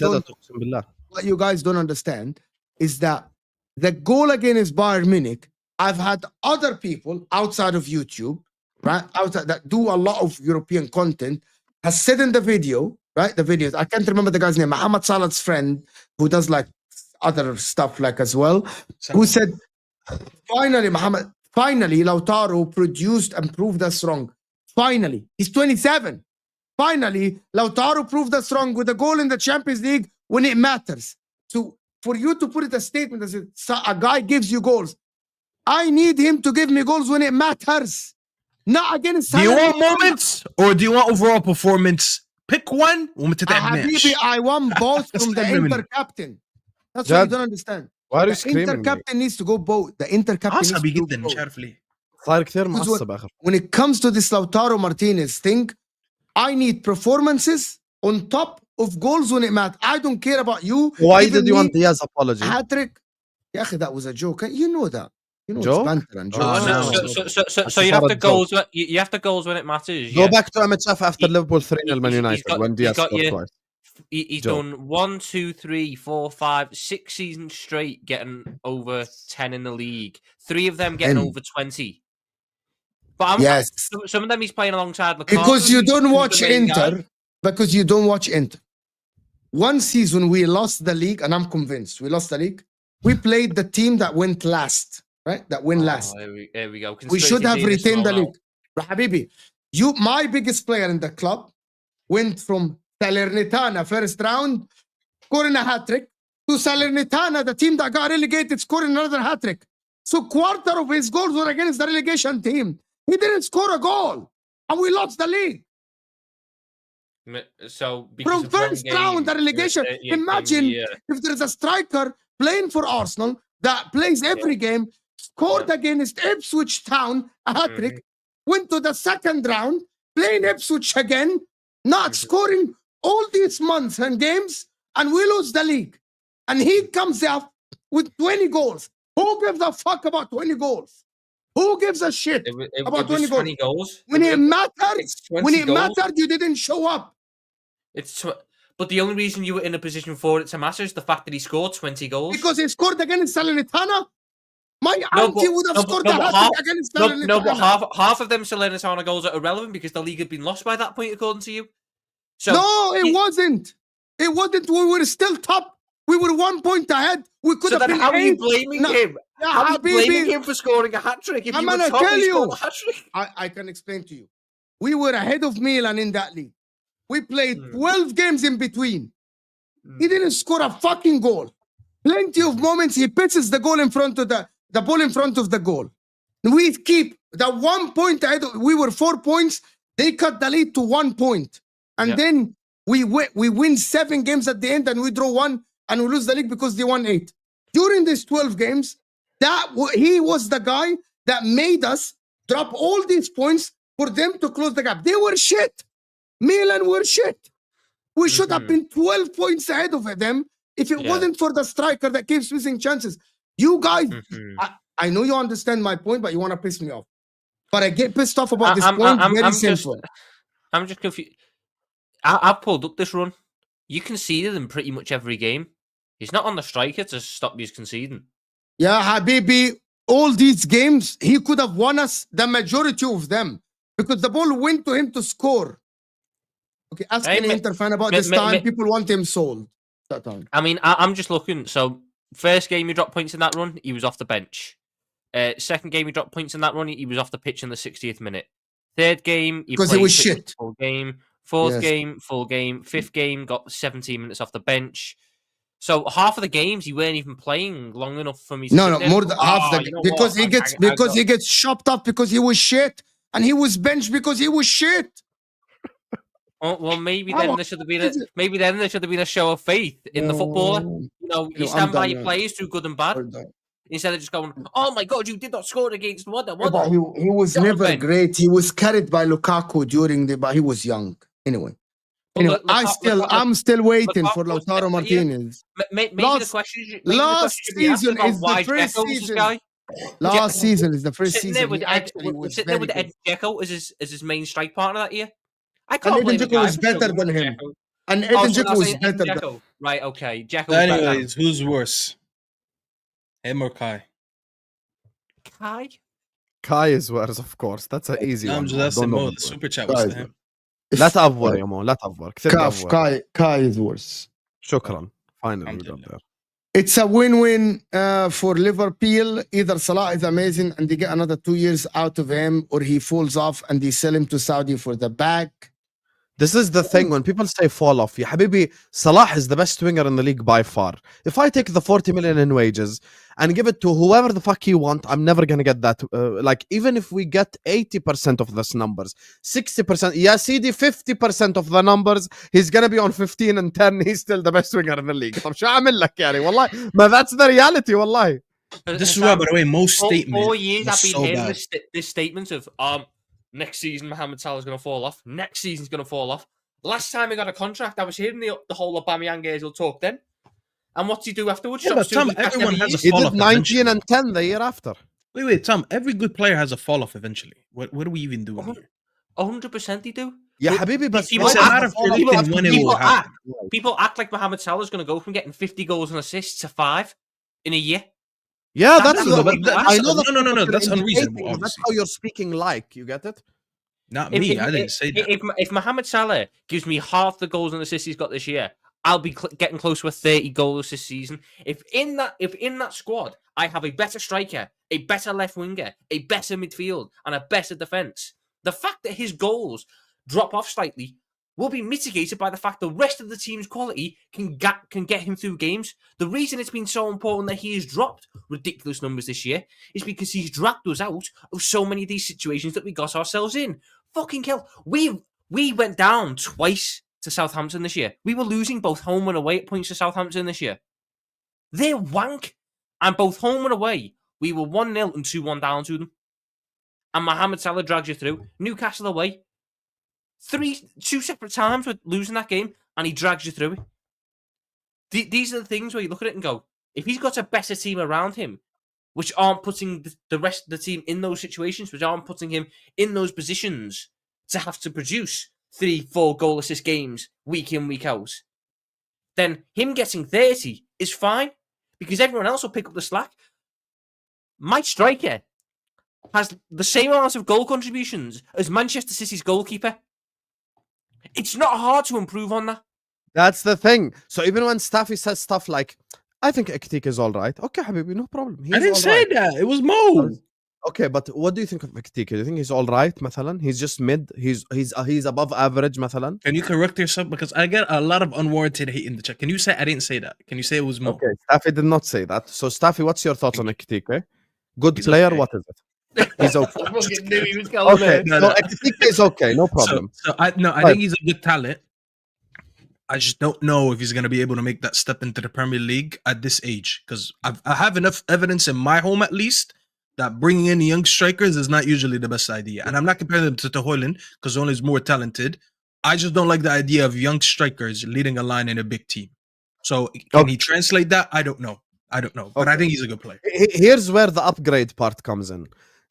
don't understand is that the goal against Bayern Munich, I've had other people outside of YouTube, right, that do a lot of European content, has said in the video, right, the videos, I can't remember the guy's name, Mohamed Salah's friend, who does like other stuff like as well, who said, finally, Lautaro produced and proved us wrong. Finally, he's 27. Finally, Lautaro proved us wrong with a goal in the Champions League when it matters. So, for you to put it a statement that says a guy gives you goals, I need him to give me goals when it matters. Not against. Do you want moments or do you want overall performance? Pick one. Habibi, I want both from the Inter captain. That's what you don't understand. Why are you the screaming? Inter captain needs to go both. The Inter captain needs to go both. When it comes to this Lautaro Martinez thing, I need performances on top of goals when it matters. I don't care about you. Why did you want Diaz apology? Hat-trick. Yeah, that was a joke. You know that. You know joke? It's banter and joke. So you have the goals. You have the goals when it matters. Go back to MHF after Liverpool 3-0 Man United when Diaz scored twice. He's done 1, 2, 3, 4, 5, 6 seasons straight getting over 10 in the league. 3 of them getting over 20. But some of them he's playing alongside Lukaku. Because you don't watch Inter. Because you don't watch Inter. one season we lost the league, and I'm convinced we lost the league. We played the team that went last, right? That went last. Here we go. We should have retained the league. Habibi, my biggest player in the club went from Salernitana first round, scoring a hat-trick, to Salernitana, the team that got relegated, scoring another hat-trick. So quarter of his goals were against the relegation team. He didn't score a goal, and we lost the league. So from first round, the relegation. Imagine if there's a striker playing for Arsenal that plays every game, scored against Ipswich Town, a hat-trick, went to the second round, playing Ipswich again, not scoring all these months and games, and we lose the league. And he comes up with 20 goals. Who gives a fuck about 20 goals? Who gives a shit about 20 goals? When it mattered, you didn't show up. But the only reason you were in a position for it to matter is the fact that he scored 20 goals. Because he scored against Salernitana. My auntie would have scored a hat-trick against Salernitana. No, but half of them Salernitana goals are irrelevant because the league had been lost by that point, according to you. So no, it wasn't. It wasn't. We were still top. We were 1 point ahead. We could have been. How are you blaming him? How are you blaming him for scoring a hat-trick? If I'm you gonna tell you. I can explain to you. We were ahead of Milan in that league. We played 12 games in between. He didn't score a fucking goal. Plenty of moments he pitches the goal in front of the ball in front of the goal. We keep the 1 point ahead. We were 4 points. They cut the lead to 1 point. And then we win 7 games at the end and we draw 1 and we lose the league because they won 8. During these 12 games, he was the guy that made us drop all these points for them to close the gap. They were shit. Milan were shit. We should have been 12 points ahead of them if it wasn't for the striker that keeps missing chances. You guys, I know you understand my point, but you want to piss me off. But I get pissed off about this point. Very simple. I'm just confused. I've pulled up this run. You conceded in pretty much every game. He's not on the striker to stop you conceding. Yeah, Habibi, all these games, he could have won us the majority of them because the ball went to him to score. Okay, ask any Inter fan about this time. People want him sold that time. I mean, I'm just looking. So, first game he dropped points in that run, he was off the bench. Second game he dropped points in that run, he was off the pitch in the 60th minute. Third game, because it was shit. Full game. Fourth game, full game. Fifth game, got 17 minutes off the bench. So half of the games he weren't even playing long enough for me. No, more than half the because he gets chopped up because he was shit, and he was benched because he was shit. Well, maybe then there should have been a show of faith in the footballer. You stand by your players through good and bad. Instead of just going, oh my God, you did not score against what? But he was never great. He was carried by Lukaku but he was young. Anyway, I'm still waiting for Lautaro Martinez. Maybe the question last season is the first season. Last season is the first season. Sitting there with Ed Dzeko as his main strike partner that year. I can't believe Dzeko was better than him. And Edin Dzeko was better than him. Right, okay. Dzeko. Anyways, who's worse? Him or Kai? Kai is worse, of course. That's an easy one. That's the super chat was to him. لا تأفور يا مو لا تأفور كثير Kai is worse. شكرا. Finally we got there. It's a win-win for Liverpool. Either Salah is amazing and they get another 2 years out of him, or he falls off and they sell him to Saudi for the bag. This is the thing, when people say fall off, ya Habibi, Salah is the best winger in the league by far. If I take the 40 million in wages and give it to whoever the fuck you want, I'm never going to get that. Even if we get 80% of those numbers, 60%, yeah, CD 50% of the numbers, he's going to be on 15 and 10, he's still the best winger in the league. طب شو أعمل لك يعني والله ما that's the reality والله. This is why, by the way, most statements 4 years I've been hearing this statement of next season, Mohamed Salah's going to fall off. Next season's going to fall off. Last time he got a contract, I was hearing the whole Aubameyang will talk then. And what's he do afterwards? Yeah, but Tom, everyone has a fall off. He did 19 and 10 the year after. Wait, Tom, every good player has a fall off eventually. What are we even doing here? 100% he do. Yeah, Habibi, but it's a matter of predicting when it will happen. People act like Mohamed Salah's going to go from getting 50 goals and assists to 5 in a year. Yeah, that's no. That's unreasonable. That's how you're speaking like. You get it? Not me. I didn't say that. If Mohamed Salah gives me half the goals and assists he's got this year, I'll be getting close to a 30 goals this season. If in that squad I have a better striker, a better left winger, a better midfield, and a better defence, the fact that his goals drop off slightly will be mitigated by the fact the rest of the team's quality can get him through games. The reason it's been so important that he has dropped ridiculous numbers this year is because he's dragged us out of so many of these situations that we got ourselves in. Fucking hell. We went down twice to Southampton this year. We were losing both home and away at points to Southampton this year. They're wank. And both home and away, we were 1-0 and 2-1 down to them. And Mohamed Salah drags you through. Newcastle away. 2 separate times with losing that game, and he drags you through it. These are the things where you look at it and go, if he's got a better team around him, which aren't putting the rest of the team in those situations, which aren't putting him in those positions to have to produce 3-4 goal assist games week in, week out, then him getting 30 is fine because everyone else will pick up the slack. My striker has the same amount of goal contributions as Manchester City's goalkeeper. It's not hard to improve on that. That's the thing. So even when Staffy says stuff like, I think Ektik is all right. Okay, Habibi, no problem. I didn't say that. It was Mo. Okay, but what do you think of Ektik? Do you think he's all right, مثلا? He's just mid. He's above average, مثلا? Can you correct yourself? Because I get a lot of unwarranted hate in the chat. Can you say I didn't say that? Can you say it was Mo? Okay, Staffy did not say that. So Staffy, what's your thoughts on Ektik? Eh? Good player, okay. What is it? He's okay. I fucking knew he was going Okay, there. so Ektik is okay, no problem. I think he's a good talent. I just don't know if he's going to be able to make that step into the Premier League at this age. Because I have enough evidence in my home, at least, that bringing in young strikers is not usually the best idea. And I'm not comparing them to Hoyland because Hoyland is more talented. I just don't like the idea of young strikers leading a line in a big team. So can he translate that? I don't know. But I think he's a good player. Here's where the upgrade part comes in.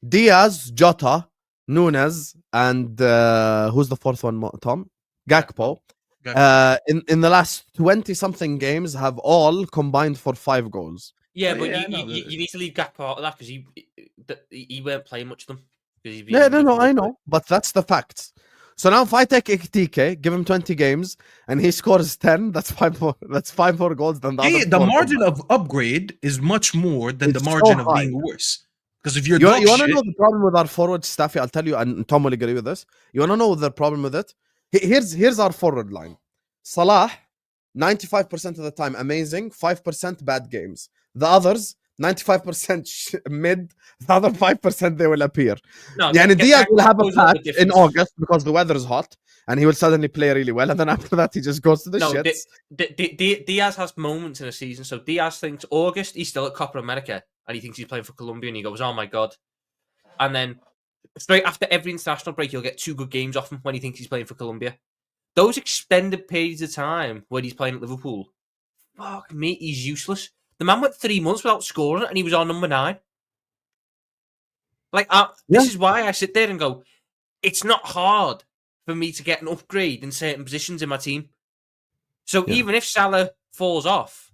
Diaz, Jota, Nunes, and who's the fourth one, Tom? Gakpo. In the last 20-something games have all combined for 5 goals. Yeah, but you need to leave Gakpo out of that because he weren't playing much of them. I know, but that's the facts. So now if I take Ekitike, give him 20 games, and he scores 10, that's 5 more. That's 5 more goals than the margin of upgrade is much more than the margin of being worse. Because if you want to know the problem with our forward Staffy, I'll tell you, and Tom will agree with this. You want to know the problem with it? Here's our forward line. Salah, 95% of the time amazing, 5% bad games. The others, 95% mid, the other 5% they will appear. And Diaz will have a patch in August because the weather is hot and he will suddenly play really well, and then after that he just goes to the shits. Diaz has moments in a season. So Diaz thinks August he's still at Copa America and he thinks he's playing for Colombia and he goes, oh my god. And then straight after every international break he'll get 2 good games off him when he thinks he's playing for Colombia. Those extended periods of time when he's playing at Liverpool, fuck me, he's useless. The man went 3 months without scoring and he was on number 9. This is why I sit there and go, it's not hard for me to get an upgrade in certain positions in my team. So even if Salah falls off.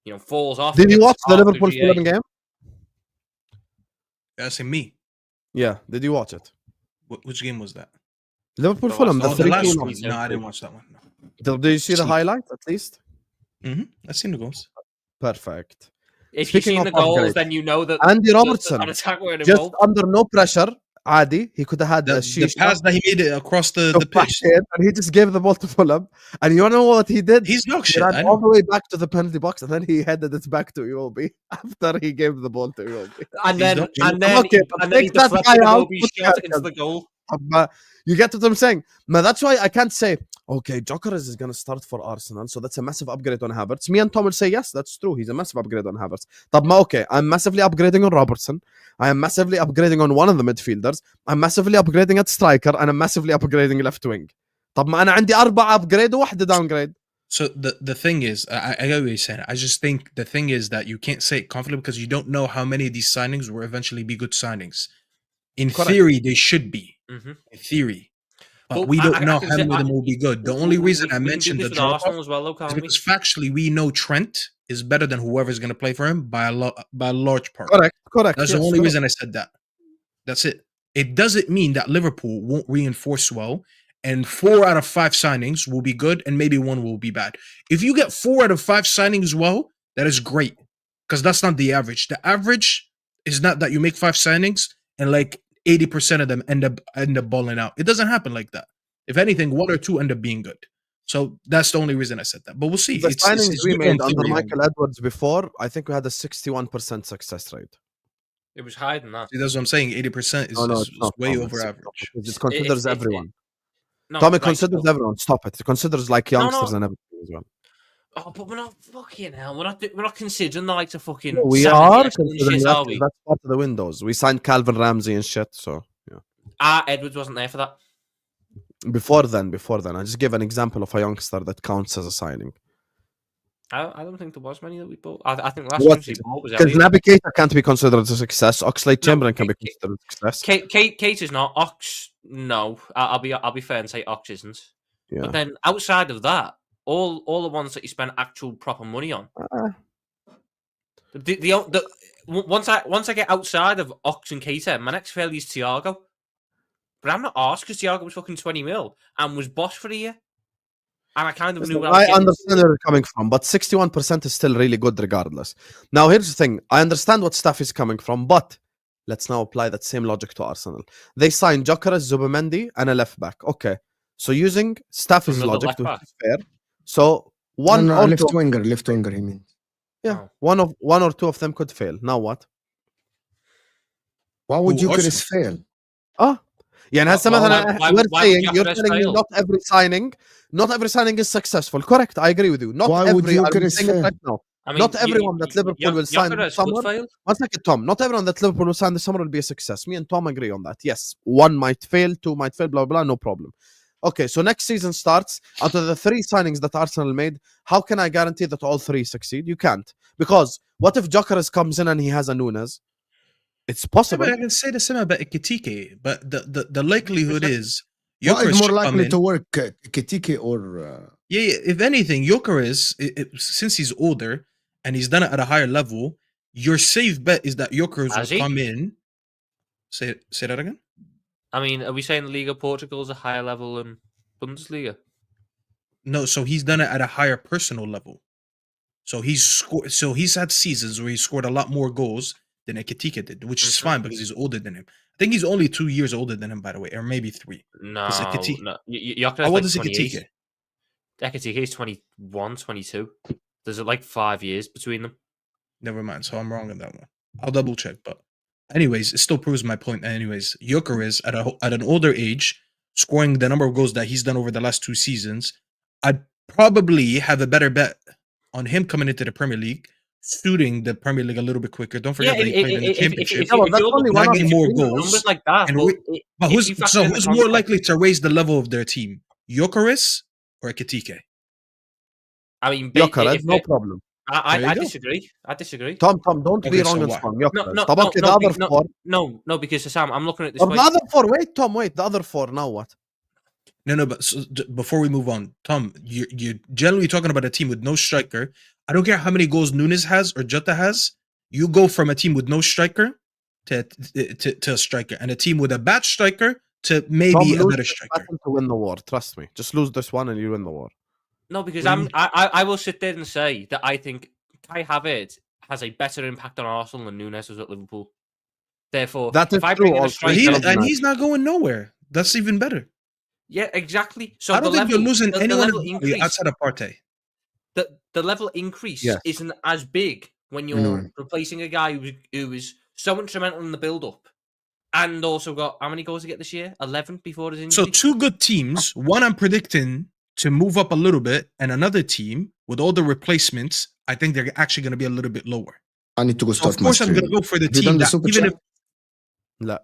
Did you watch the Liverpool Fulham game? That's me. Yeah, did you watch it? Which game was that? Liverpool Fulham, the last one. No, I didn't watch that one. No. Did you see the highlights at least? Mm-hmm. I've seen the goals. Perfect. If you've seen the goals, then you know that Andy Robertson, just under no pressure, Adi, he could have had the pass that he made it across the pitch. And he just gave the ball to Fulham. And you want to know what he did? He's no shit. He ran all the way back to the penalty box and then he headed it back to Iwobi after he gave the ball to Iwobi. And then he deflected Iwobi's shot into the goal. You get what I'm saying? That's why I can't say, okay, Gyökeres is going to start for Arsenal, so that's a massive upgrade on Havertz. Me and Tom will say, yes, that's true. He's a massive upgrade on Havertz. Okay, I'm massively upgrading on Robertson. I am massively upgrading on one of the midfielders. I'm massively upgrading at striker, and I'm massively upgrading left wing. أنا عندي 4 upgrade وواحدة downgrade. So the thing is, I get what you're saying. I just think the thing is that you can't say it confidently because you don't know how many of these signings will eventually be good signings. In theory, they should be. Mm-hmm. In theory. But we don't know how many of them will be good. The only reason I mentioned the drop is because factually we know Trent is better than whoever's going to play for him by a large part. Correct. That's the only reason I said that. That's it. It doesn't mean that Liverpool won't reinforce well and 4 out of 5 signings will be good, and maybe 1 will be bad. If you get 4 out of 5 signings well, that is great, because that's not the average. The average is not that you make 5 signings and like 80% of them end up balling out. It doesn't happen like that. If anything, 1 or 2 end up being good. So that's the only reason I said that. But we'll see. The signings we made under Michael only. Edwards before, I think we had a 61% success rate. It was higher than that. See, that's what I'm saying. 80% is way over average. It considers everyone. No, Tommy considers everyone. Stop it. It considers like youngsters and everything as well. Oh, but we're not fucking hell. We're not considering the likes of fucking. We are considering shit, are we? That's part of the windows. We signed Calvin Ramsey and shit. So yeah. Edwards wasn't there for that. Before then, I just give an example of a youngster that counts as a signing. I don't think there was many that we bought. I think the last one we bought was because Naby Keita can't be considered a success. Oxlade-Chamberlain can be considered a success. Kate is not. Ox, no. I'll be fair and say Ox isn't. Yeah. But then outside of that, all the ones that you spend actual proper money on. Once I get outside of Ox and Keita, my next failure is Thiago. But I'm not arsed because Thiago was fucking 20 mil and was boss for a year. And I kind of knew what I understand where you're coming from, but 61% is still really good regardless. Now, here's the thing. I understand what Staffy is coming from, but let's now apply that same logic to Arsenal. They signed Gyökeres, Zubimendi, and a left back. Okay. So using Staffy's logic to be fair, so one or left winger, he means. Yeah, one or two of them could fail. Now what? Why would Gyökeres fail? يعني هسه مثلا we're saying you're telling me not every signing is successful. Correct, I agree with you. Not why every would Gyökeres fail? right now. I mean, not everyone that Liverpool will sign this summer. One second, Tom. Not everyone that Liverpool will sign this summer will be a success. Me and Tom agree on that. Yes, 1 might fail, 2 might fail, blah blah. No problem. Okay, so next season starts. Out of the 3 signings that Arsenal made, how can I guarantee that all 3 succeed? You can't, because what if Gyökeres comes in and he has a Nunes? It's possible. I can say the same about Ekitike, but the likelihood is Gyökeres more likely to work Ekitike or if anything, Gyökeres, since he's older and he's done it at a higher level, your safe bet is that Gyökeres will come in. Say that again. I mean, are we saying the Liga Portugal is a higher level than Bundesliga? No, so he's done it at a higher personal level. So he's had seasons where he scored a lot more goals than Ekitike did, which is fine because he's older than him. I think he's only 2 years older than him, by the way, or maybe 3. No. How old is Ekitike? Ekitike is 21, 22. There's like 5 years between them. Never mind. So I'm wrong on that one. I'll double check. But anyways, it still proves my point. Anyways, Gyökeres at an older age, scoring the number of goals that he's done over the last 2 seasons, I'd probably have a better bet on him coming into the Premier League, suiting the Premier League a little bit quicker. Don't forget that he played in the Championship. Not getting more goals. Like that, but who's more likely to raise the level of their team? Gyökeres or Ekitike? I mean, Gyökeres, no problem. I disagree. Tom, don't be wrong and strong. No, because Sam, I'm looking at this. The other 4, wait, Tom, wait. The other 4, now what? No, but before we move on, Tom, you're generally talking about a team with no striker. I don't care how many goals Nunes has or Jota has. You go from a team with no striker to a striker, and a team with a bad striker to maybe a better striker. To win the war, trust me. Just lose this one and you win the war. No, because I will sit there and say that I think Kai Havertz has a better impact on Arsenal than Nunes was at Liverpool. Therefore, if I bring in a striker, and he's not going nowhere. That's even better. Yeah, exactly. So I don't think you're losing anyone outside of Partey. The level increase isn't as big when you're replacing a guy who was so instrumental in the build-up and also got, how many goals did he get this year? 11 before his injury? So 2 good teams. One I'm predicting to move up a little bit, and another team with all the replacements, I think they're actually going to be a little bit lower. I need to go start. Of course, I'm going to go for the team that even if... لا.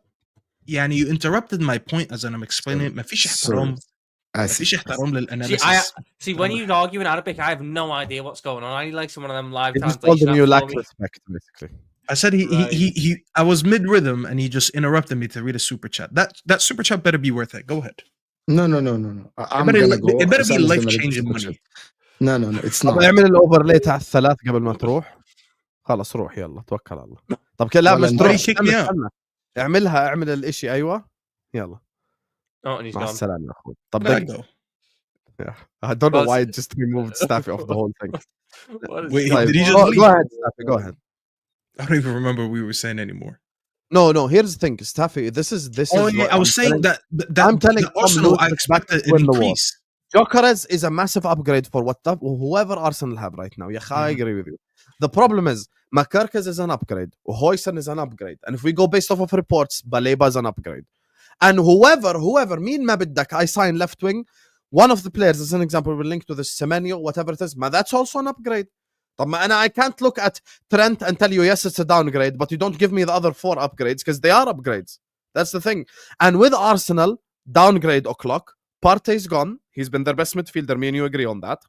يعني you interrupted my point as I'm explaining it. ما فيش احترام. See, when you argue in Arabic, I have no idea what's going on. I need like some of them live translations. He just told him you lack respect, basically. I said I was mid-rhythm and he just interrupted me to read a super chat. That super chat better be worth it. Go ahead. No. It better be life-changing money. No, it's not. اعمل الاوفرلي تاع الثلاث قبل ما تروح. خلاص روح يلا توكل على الله. طب كلا مش تروح اعمل الاشي ايوه يلا Oh, and he's مع gone. السلامة يا أخوي. طب There I go. Yeah. I don't know Well, why it just removed Staffy off the whole thing. Wait, طيب. did he just leave? Go ahead, Staffy. Go ahead. I don't even remember what we were saying anymore. No. Here's the thing, Staffy. This is. Oh yeah, I was saying that I'm telling the Arsenal, I Tom expected to win an the war. increase. Gyökeres is a massive upgrade for whoever Arsenal have right now. Yeah, I agree with you. The problem is McCarkes is an upgrade. Hoyson is an upgrade. And if we go based off of reports, Baleba is an upgrade. And whoever, mean ما بدك, I sign left wing. One of the players, as an example, will link to the Semenyo, whatever it is. That's also an upgrade. And I can't look at Trent and tell you, yes, it's a downgrade, but you don't give me the other 4 upgrades because they are upgrades. That's the thing. And with Arsenal, downgrade o'clock. Partey's gone. He's been their best midfielder. Me and you agree on that.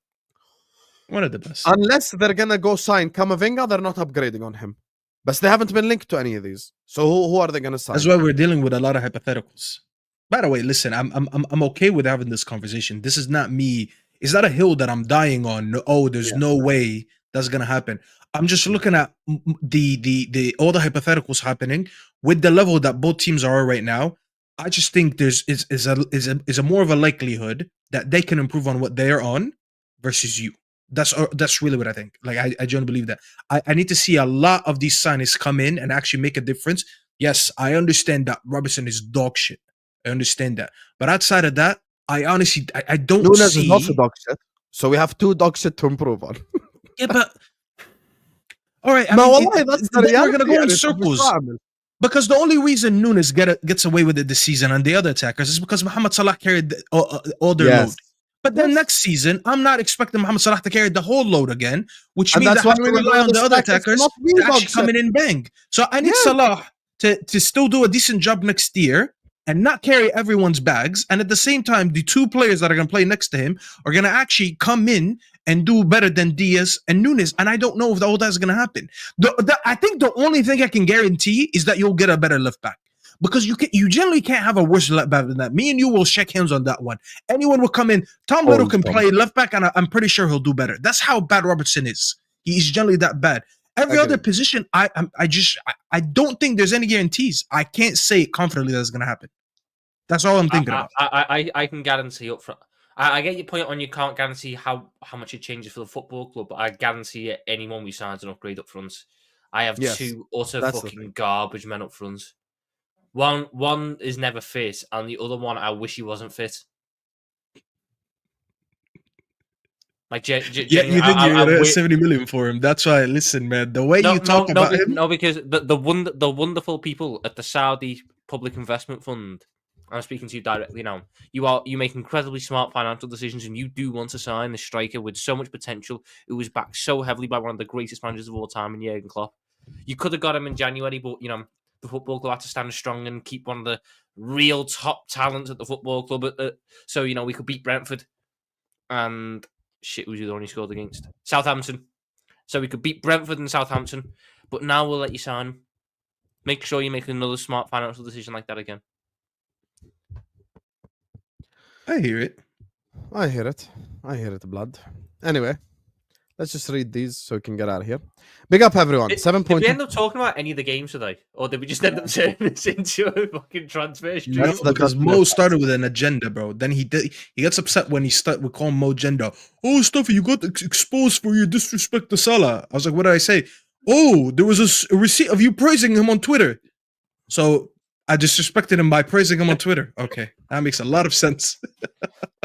One of the best. Unless they're going to go sign Camavinga, they're not upgrading on him. But they haven't been linked to any of these. So who are they going to sign? That's why we're dealing with a lot of hypotheticals. By the way, listen, I'm okay with having this conversation. This is not me. It's not a hill that I'm dying on. Oh, there's no way that's gonna happen. I'm just looking at the all the hypotheticals happening with the level that both teams are right now. I just think there's a more of a likelihood that they can improve on what they're on versus you. That's really what I think. Like I genuinely believe that. I need to see a lot of these signings come in and actually make a difference. Yes, I understand that Robertson is dog shit. I understand that. But outside of that, I honestly I don't Nunes see. is also dog shit. So we have 2 dog shit to improve on. Yeah, but all right. That's the we're gonna go in reality. circles. Because the only reason Nunes gets away with it this season and the other attackers is because Mohamed Salah carried all their load. But then next season, I'm not expecting Mohamed Salah to carry the whole load again, which means I have to rely on the other attackers to actually come in and bang. So I need Salah to still do a decent job next year and not carry everyone's bags. And at the same time, the 2 players that are going to play next to him are going to actually come in and do better than Diaz and Nunes. And I don't know if all that's going to happen. I think the only thing I can guarantee is that you'll get a better left back. Because you generally can't have a worse left back than that. Me and you will shake hands on that one. Anyone will come in. Tom Little can play left back, and I'm pretty sure he'll do better. That's how bad Robertson is. He's generally that bad. Every other position, I don't think there's any guarantees. I can't say confidently that's going to happen. That's all I'm thinking about. I can guarantee up front. I get your point on you can't guarantee how much it changes for the football club, but I guarantee anyone we sign an upgrade up front. I have 2 utter fucking garbage men up front. One is never fit, and the other one I wish he wasn't fit. Like, you think you get 70 million for him. That's why. Listen, man, the way you talk about him. No, because the wonderful people at the Saudi Public Investment Fund. I'm speaking to you directly now. You make incredibly smart financial decisions, and you do want to sign the striker with so much potential, who was backed so heavily by one of the greatest managers of all time in Jurgen Klopp. You could have got him in January, but the football club had to stand strong and keep one of the real top talents at the football club. So we could beat Brentford, and shit, who's the one he scored against? Southampton. So we could beat Brentford and Southampton, but now we'll let you sign him. Make sure you make another smart financial decision like that again. I hear it. I hear it, blood. Anyway, let's just read these so we can get out of here. Big up, everyone. 7 Did we end up talking about any of the games today? Or did we just end up turning this into a fucking transfer stream? No, because Mo started with an agenda, bro. Then he gets upset when we call him Mo Agenda. Oh, Staffy, you got exposed for your disrespect to Salah. I was like, what did I say? Oh, there was a receipt of you praising him on Twitter. So I disrespected him by praising him on Twitter. Okay, that makes a lot of sense.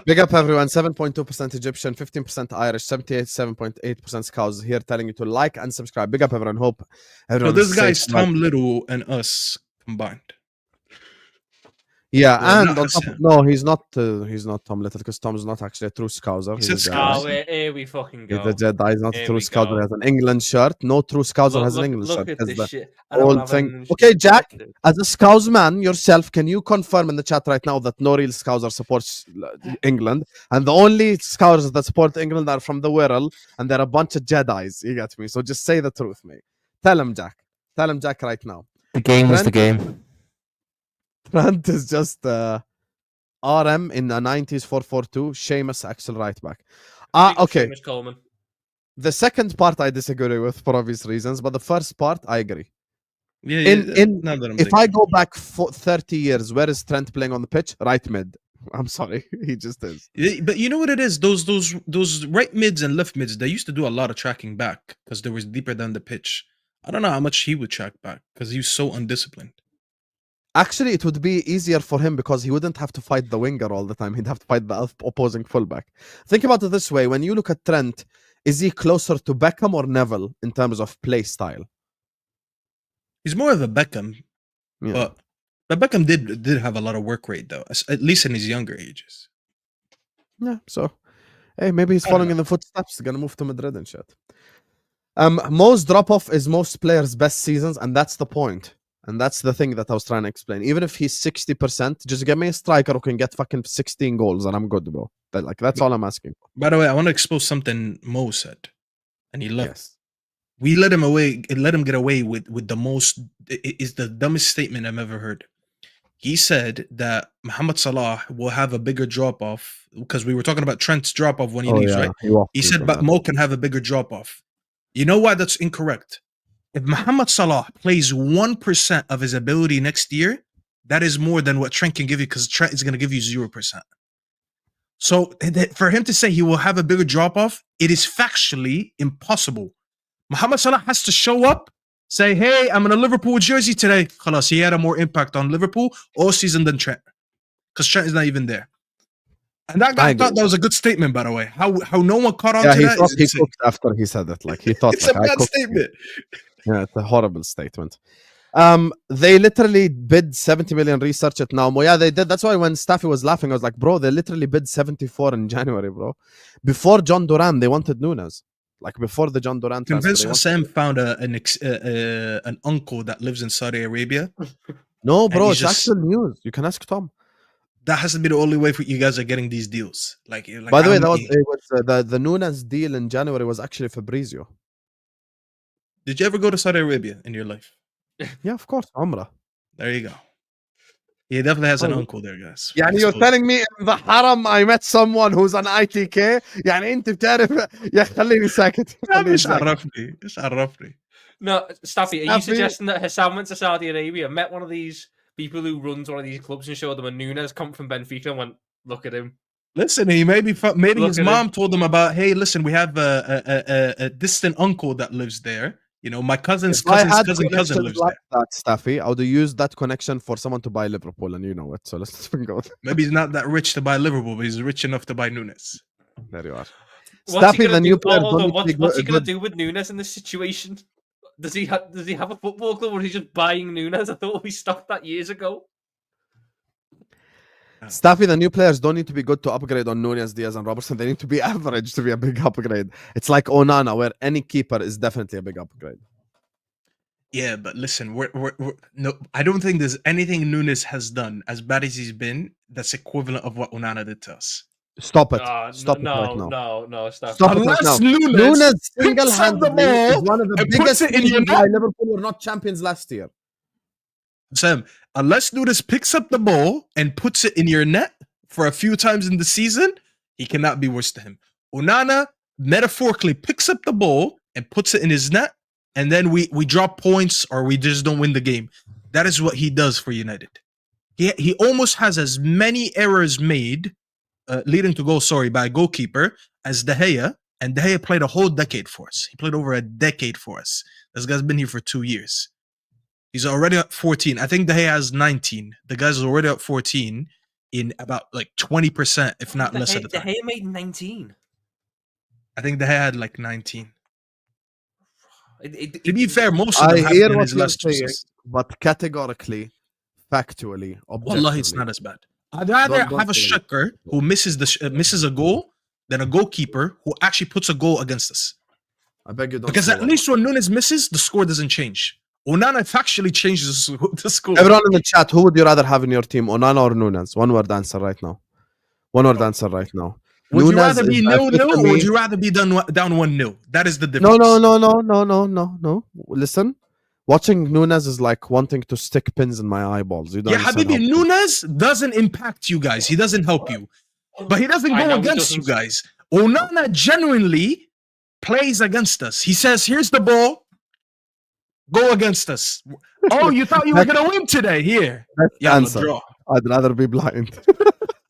Big up, everyone. 7.2% Egyptian, 15% Irish, 7.8% Scouse here telling you to like and subscribe. Big up, everyone. Hope everyone. So this guy's Tom Little and us combined. Yeah, and on top no, he's not Tom Little because Tom's not actually a true Scouser. Here we fucking go. He's a Jedi. He's not a true Scouser. He has an England shirt. No true Scouser has an England shirt. Look at this shit. Old thing. Okay, Jack, as a Scouse man yourself, can you confirm in the chat right now that no real Scouser supports England? And the only Scousers that support England are from the Wirral, and they're a bunch of Jedis. You get me? So just say the truth, mate. Tell him, Jack. Tell him, Jack, right now. The game was the game. Trent is just RM in the 90s 442. Seamus Axel right back. Okay. Seamus Coleman. The second part I disagree with for obvious reasons, but the first part I agree. If I go back 30 years, where is Trent playing on the pitch? Right mid. I'm sorry, he just is. But you know what it is? Those right mids and left mids, they used to do a lot of tracking back because they was deeper down the pitch. I don't know how much he would track back because he was so undisciplined. Actually, it would be easier for him because he wouldn't have to fight the winger all the time. He'd have to fight the opposing fullback. Think about it this way. When you look at Trent, is he closer to Beckham or Neville in terms of play style? He's more of a Beckham. Yeah. But Beckham did have a lot of work rate, though, at least in his younger ages. Yeah, so, hey, maybe he's following in the footsteps. He's going to move to Madrid and shit. Most drop-off is most players' best seasons, and that's the point. And that's the thing that I was trying to explain. Even if he's 60%, just give me a striker who can get fucking 16 goals and I'm good, bro. That's all I'm asking. By the way, I want to expose something Mo said. And he left. Yes. We let him get away with the most, is the dumbest statement I've ever heard. He said that Mohamed Salah will have a bigger drop-off because we were talking about Trent's drop-off when he leaves, right? He said, but Mo can have a bigger drop-off. You know why that's incorrect? If Mohamed Salah plays 1% of his ability next year, that is more than what Trent can give you because Trent is going to give you 0%. So for him to say he will have a bigger drop-off, it is factually impossible. Mohamed Salah has to show up, say, hey, I'm in a Liverpool jersey today. Khalas, he had a more impact on Liverpool all season than Trent because Trent is not even there. And that guy thought that was a good statement, by the way. How no one caught on to that? He cooked after he said it. Like he thought it's a bad statement. Yeah, it's a horrible statement. They literally bid 70 million. Research it now. Yeah, they did. That's why when Staffy was laughing, I was like, bro, they literally bid 74 in January, bro. Before John Duran, they wanted Nunes. Like before the John Duran transfer. Convinced Husam found an uncle that lives in Saudi Arabia. No, bro, it's actual news. You can ask Tom. That has to be the only way for you guys are getting these deals. Like by the way, the Nunes deal in January was actually Fabrizio. Did you ever go to Saudi Arabia in your life? Yeah, of course. Umrah. There you go. He definitely has an uncle there, guys. Yeah, you're telling me in the haram I met someone who's an ITK. يعني انت بتعرف يا خليني ساكت. مش عرفني. No, Staffy, are you suggesting that Husam went to Saudi Arabia, met one of these people who runs one of these clubs and showed them a Nunes come from Benfica and went, look at him? Listen, he maybe his mom told him about, hey, listen, we have a distant uncle that lives there. You know, my cousin's cousin lives like there. That, Staffy, I would use that connection for someone to buy Liverpool, and you know it. So let's go. Maybe he's not that rich to buy Liverpool, but he's rich enough to buy Nunes. There you are. Staffy, the new player. What's he going to do with Nunes in this situation? Does he have a football club, or is he just buying Nunes? I thought we stopped that years ago. Staffy, the new players don't need to be good to upgrade on Nunez, Diaz, and Robertson. They need to be average to be a big upgrade. It's like Onana, where any keeper is definitely a big upgrade. Yeah, but listen, no, I don't think there's anything Nunez has done as bad as he's been that's equivalent of what Onana did to us. Stop it! Stop it right now! No! Stop it right now! Nunez single-handedly is one of the biggest reasons why Liverpool were not champions last year. Sam, unless Nunes picks up the ball and puts it in your net for a few times in the season, he cannot be worse to him. Onana metaphorically picks up the ball and puts it in his net, and then we drop points or we just don't win the game. That is what he does for United. He almost has as many errors made, leading to goal, by a goalkeeper as De Gea, and De Gea played a whole decade for us. He played over a decade for us. This guy's been here for 2 years. He's already at 14. I think De Gea has 19. The guy's already at 14 in about like 20%, if not less of the time. De Gea made 19. I think De Gea had like 19. To be fair, most of them have in his last saying, but categorically, factually, objectively. Wallahi, it's not as bad. I'd rather have a striker who misses a goal than a goalkeeper who actually puts a goal against us. I beg you don't. Because at least when Nunes misses, the score doesn't change. Onana factually changes the score. Everyone in the chat, who would you rather have in your team, Onana or Nunes? One word answer right now. Would you rather be 0-0 or would you rather be down 1-0? That is the difference. No. Listen, watching Nunes is like wanting to stick pins in my eyeballs. Habibi, Nunes doesn't impact you guys. He doesn't help you. But he doesn't go against you guys. Onana genuinely plays against us. He says, here's the ball. Go against us. Oh, you thought you were going to win today? Here. Yeah, answer. Draw. I'd rather be blind.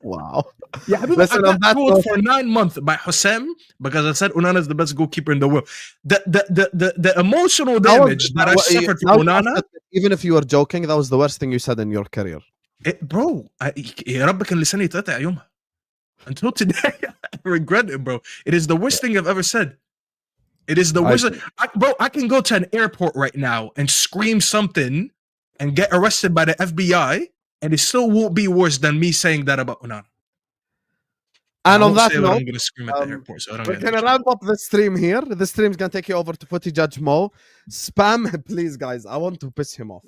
Wow. Yeah, listen, I got told for 9 months by Husam because I said Onana is the best goalkeeper in the world. The emotional damage that I suffered from Onana. Even if you were joking, that was the worst thing you said in your career. Bro, يا رب كان لساني يتقطع يومها. Until today, I regret it, bro. It is the worst thing I've ever said. It is the worst. Bro, I can go to an airport right now and scream something and get arrested by the FBI, and it still won't be worse than me saying that about Onana. And on that note, I'm going to scream at the airport. So we're going to wrap up the stream here. The stream is going to take you over to Footy Judge Mo. Spam, please, guys. I want to piss him off.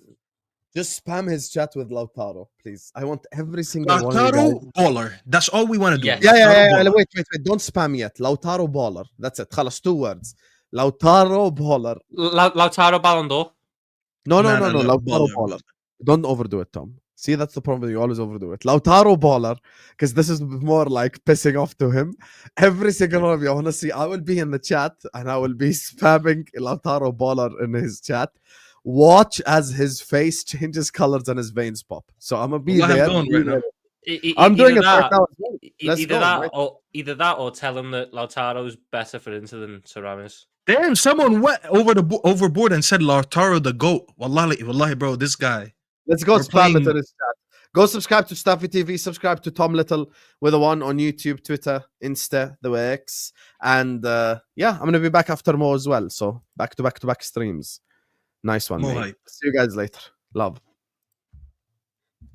Just spam his chat with Lautaro, please. I want every single one of you guys. Lautaro baller. That's all we want to do. Yeah. Wait. Don't spam yet. Lautaro baller. That's it. خلاص, 2 words. Lautaro baller. Lautaro Ballon d'Or. No. Lautaro baller. Don't overdo it, Tom. See, that's the problem. You always overdo it. Lautaro baller, because this is more like pissing off to him. Every single one of you, honestly, I will be in the chat and I will be spamming Lautaro baller in his chat. Watch as his face changes colors and his veins pop. So I'm gonna be there. I'm doing it right now. Either that or tell him that Lautaro's better for Inter than Saramis. Damn, someone went overboard and said Lautaro the GOAT. Wallahi, bro, this guy. Let's go spam it in his chat. Go subscribe to Staffy TV. Subscribe to Tom Little with a 1 on YouTube, Twitter, Insta, the way X. And I'm gonna be back after Mo as well. So back to back streams. Nice one, mate. See you guys later. Love.